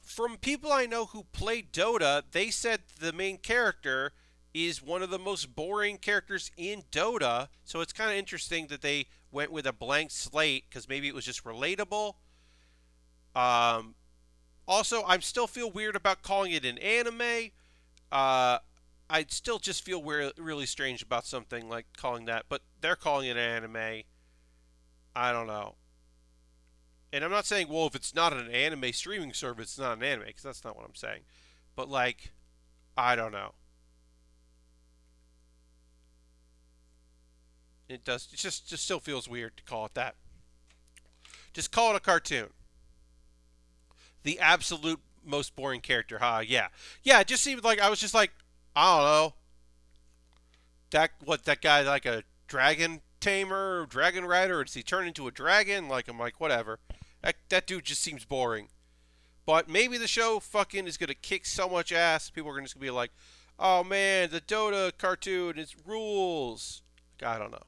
S1: from people I know who play Dota, they said the main character is one of the most boring characters in Dota, so it's kind of interesting that they went with a blank slate, because maybe it was just relatable. Also, I still feel weird about calling it an anime. I'd still just feel really strange about something like calling that, but they're calling it an anime. I don't know. And I'm not saying, well, if it's not an anime streaming service, it's not an anime, because that's not what I'm saying. But, like, I don't know. It just still feels weird to call it that. Just call it a cartoon. The absolute most boring character, huh? Yeah. Yeah, it just seemed like, I was just like, I don't know. That guy, like a dragon tamer or dragon rider, or does he turn into a dragon? Like, I'm like, whatever. That dude just seems boring. But maybe the show fucking is going to kick so much ass, people are just going to be like, oh man, the Dota cartoon, it rules. I don't know.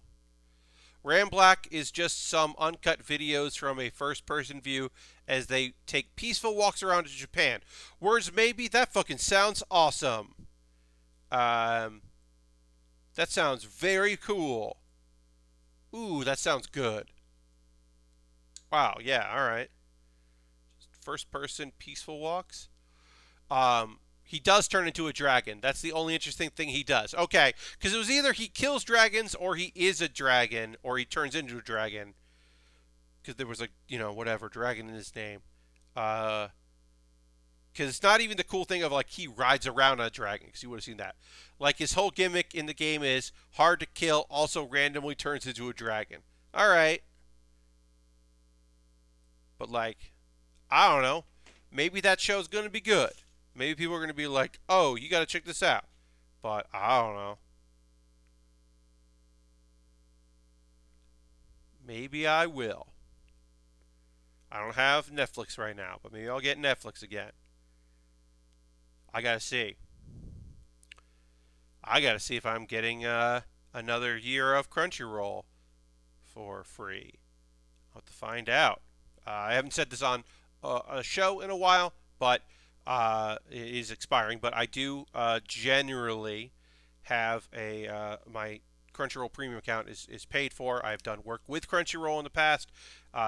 S1: Ram Black is just some uncut videos from a first-person view as they take peaceful walks around in Japan. Words maybe? That fucking sounds awesome. That sounds very cool. Ooh, that sounds good. Wow, yeah, alright. First-person peaceful walks. He does turn into a dragon. That's the only interesting thing he does. Okay, because it was either he kills dragons or he is a dragon or he turns into a dragon. Because there was a, whatever, dragon in his name. Because it's not even the cool thing of, like, he rides around on a dragon, because you would have seen that. Like, his whole gimmick in the game is hard to kill, also randomly turns into a dragon. Alright. But, like, I don't know. Maybe that show's going to be good. Maybe people are going to be like, oh, you got to check this out. But I don't know. Maybe I will. I don't have Netflix right now, but maybe I'll get Netflix again. I got to see. I got to see if I'm getting another year of Crunchyroll for free. I'll have to find out. I haven't said this on a show in a while, but it is expiring. But I do generally have my Crunchyroll premium account is paid for. I've done work with Crunchyroll in the past.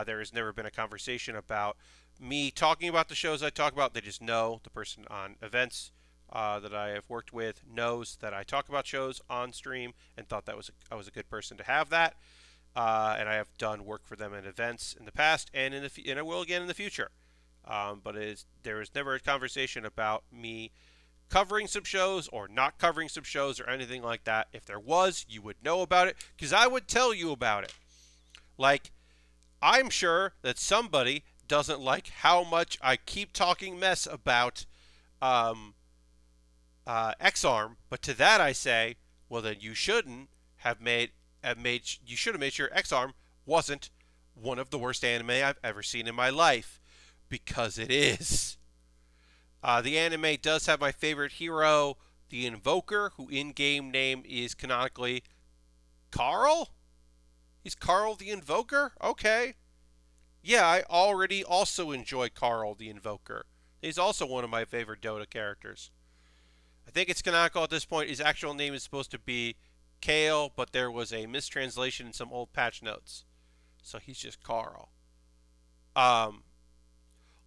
S1: There has never been a conversation about me talking about the shows I talk about. They just know, the person on events that I have worked with knows that I talk about shows on stream, and thought that I was a good person to have that. And I have done work for them in events in the past, and I will again in the future. But there is never a conversation about me covering some shows or not covering some shows or anything like that. If there was, you would know about it, because I would tell you about it. Like, I'm sure that somebody doesn't like how much I keep talking mess about X-Arm, but to that I say, well, then you shouldn't have made sure X-Arm wasn't one of the worst anime I've ever seen in my life, because it is. The anime does have my favorite hero, the Invoker, who in-game name is canonically Carl? He's Carl the Invoker? Okay. Yeah, I already also enjoy Carl the Invoker. He's also one of my favorite Dota characters. I think it's canonical at this point. His actual name is supposed to be Kale, but there was a mistranslation in some old patch notes. So he's just Carl.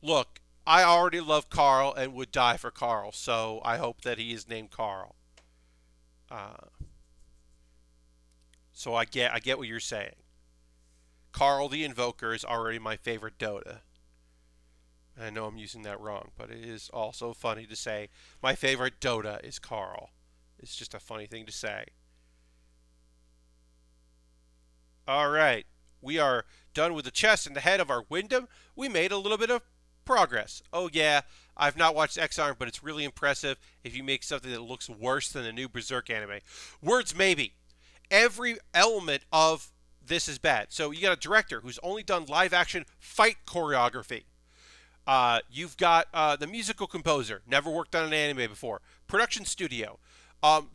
S1: Look, I already love Carl and would die for Carl, so I hope that he is named Carl. So I get what you're saying. Carl the Invoker is already my favorite Dota. I know I'm using that wrong, but it is also funny to say my favorite Dota is Carl. It's just a funny thing to say. Alright, we are done with the chest and the head of our Windam, we made a little bit of progress. Oh yeah, I've not watched X-Arm, but it's really impressive if you make something that looks worse than the new Berserk anime. Words maybe. Every element of this is bad. So you got a director who's only done live-action fight choreography. You've got the musical composer, never worked on an anime before. Production studio.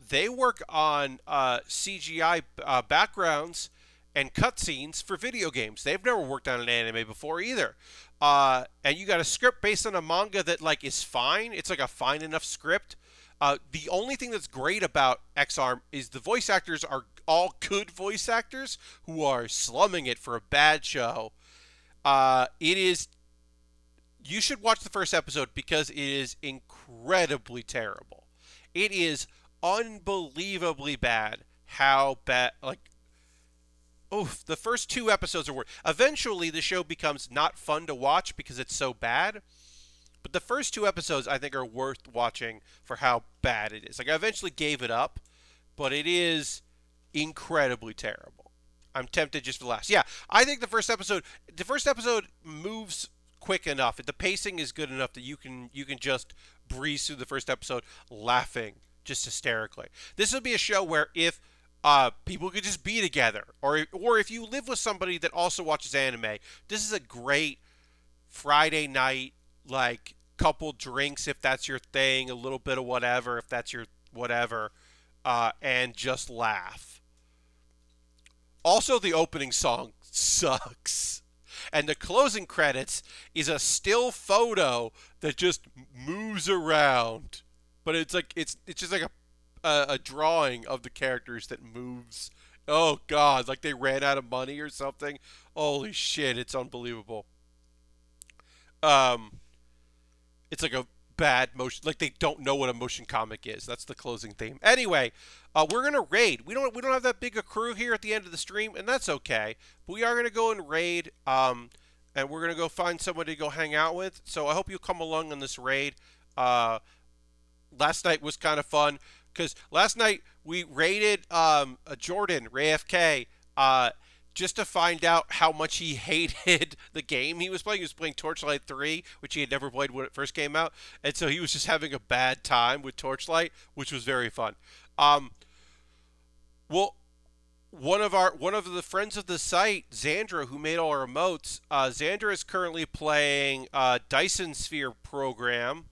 S1: They work on CGI backgrounds and cutscenes for video games. They've never worked on an anime before either. And you got a script based on a manga that like is fine. It's like a fine enough script. The only thing that's great about X-Arm is the voice actors are all good voice actors who are slumming it for a bad show. You should watch the first episode because it is incredibly terrible. It is unbelievably bad how bad, like, oof, the first 2 episodes are worse. Eventually, the show becomes not fun to watch because it's so bad. But the first 2 episodes, I think, are worth watching for how bad it is. Like, I eventually gave it up, but it is incredibly terrible. I'm tempted just for the last. Yeah, I think the first episode moves quick enough. The pacing is good enough that you can just breeze through the first episode laughing just hysterically. This would be a show where if people could just be together, or if you live with somebody that also watches anime, this is a great Friday night, like, couple drinks if that's your thing, a little bit of whatever if that's your whatever, and just laugh. Also, the opening song sucks. And the closing credits is a still photo that just moves around. But it's like it's just like a drawing of the characters that moves. Oh god, like they ran out of money or something. Holy shit, it's unbelievable. It's like a bad motion, like they don't know what a motion comic is. That's the closing theme. Anyway, we're gonna raid. We don't have that big a crew here at the end of the stream, and that's okay. But we are gonna go and raid, and we're gonna go find somebody to go hang out with. So I hope you come along on this raid. Last night was kind of fun because last night we raided Jordan Ray FK, just to find out how much he hated the game he was playing. He was playing Torchlight 3, which he had never played when it first came out. And so he was just having a bad time with Torchlight, which was very fun. Well, one of the friends of the site, Xandra, who made all our emotes, Xandra is currently playing Dyson Sphere Program,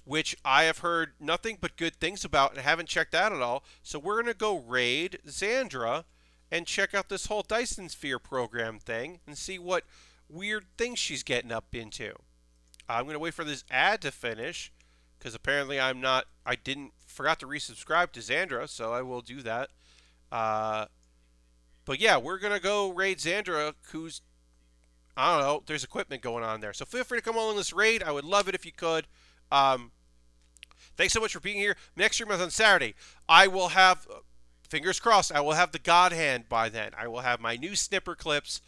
S1: which I have heard nothing but good things about and haven't checked out at all. So we're going to go raid Xandra and check out this whole Dyson Sphere Program thing and see what weird things she's getting up into. I'm going to wait for this ad to finish because apparently I forgot to resubscribe to Xandra, so I will do that. But yeah, we're going to go raid Xandra, who's, I don't know, there's equipment going on there. So feel free to come along this raid. I would love it if you could. Thanks so much for being here. Next stream is on Saturday. I will have, fingers crossed, I will have the God Hand by then. I will have my new snipper clips.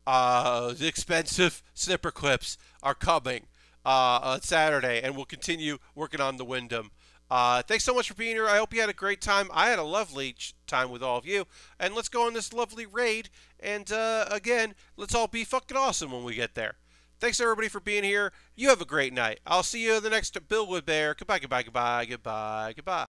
S1: The expensive snipper clips are coming on Saturday, and we'll continue working on the Windam. Thanks so much for being here. I hope you had a great time. I had a lovely time with all of you. And let's go on this lovely raid. And again, let's all be fucking awesome when we get there. Thanks everybody for being here. You have a great night. I'll see you in the next Build with Baer. Goodbye, goodbye, goodbye, goodbye, goodbye.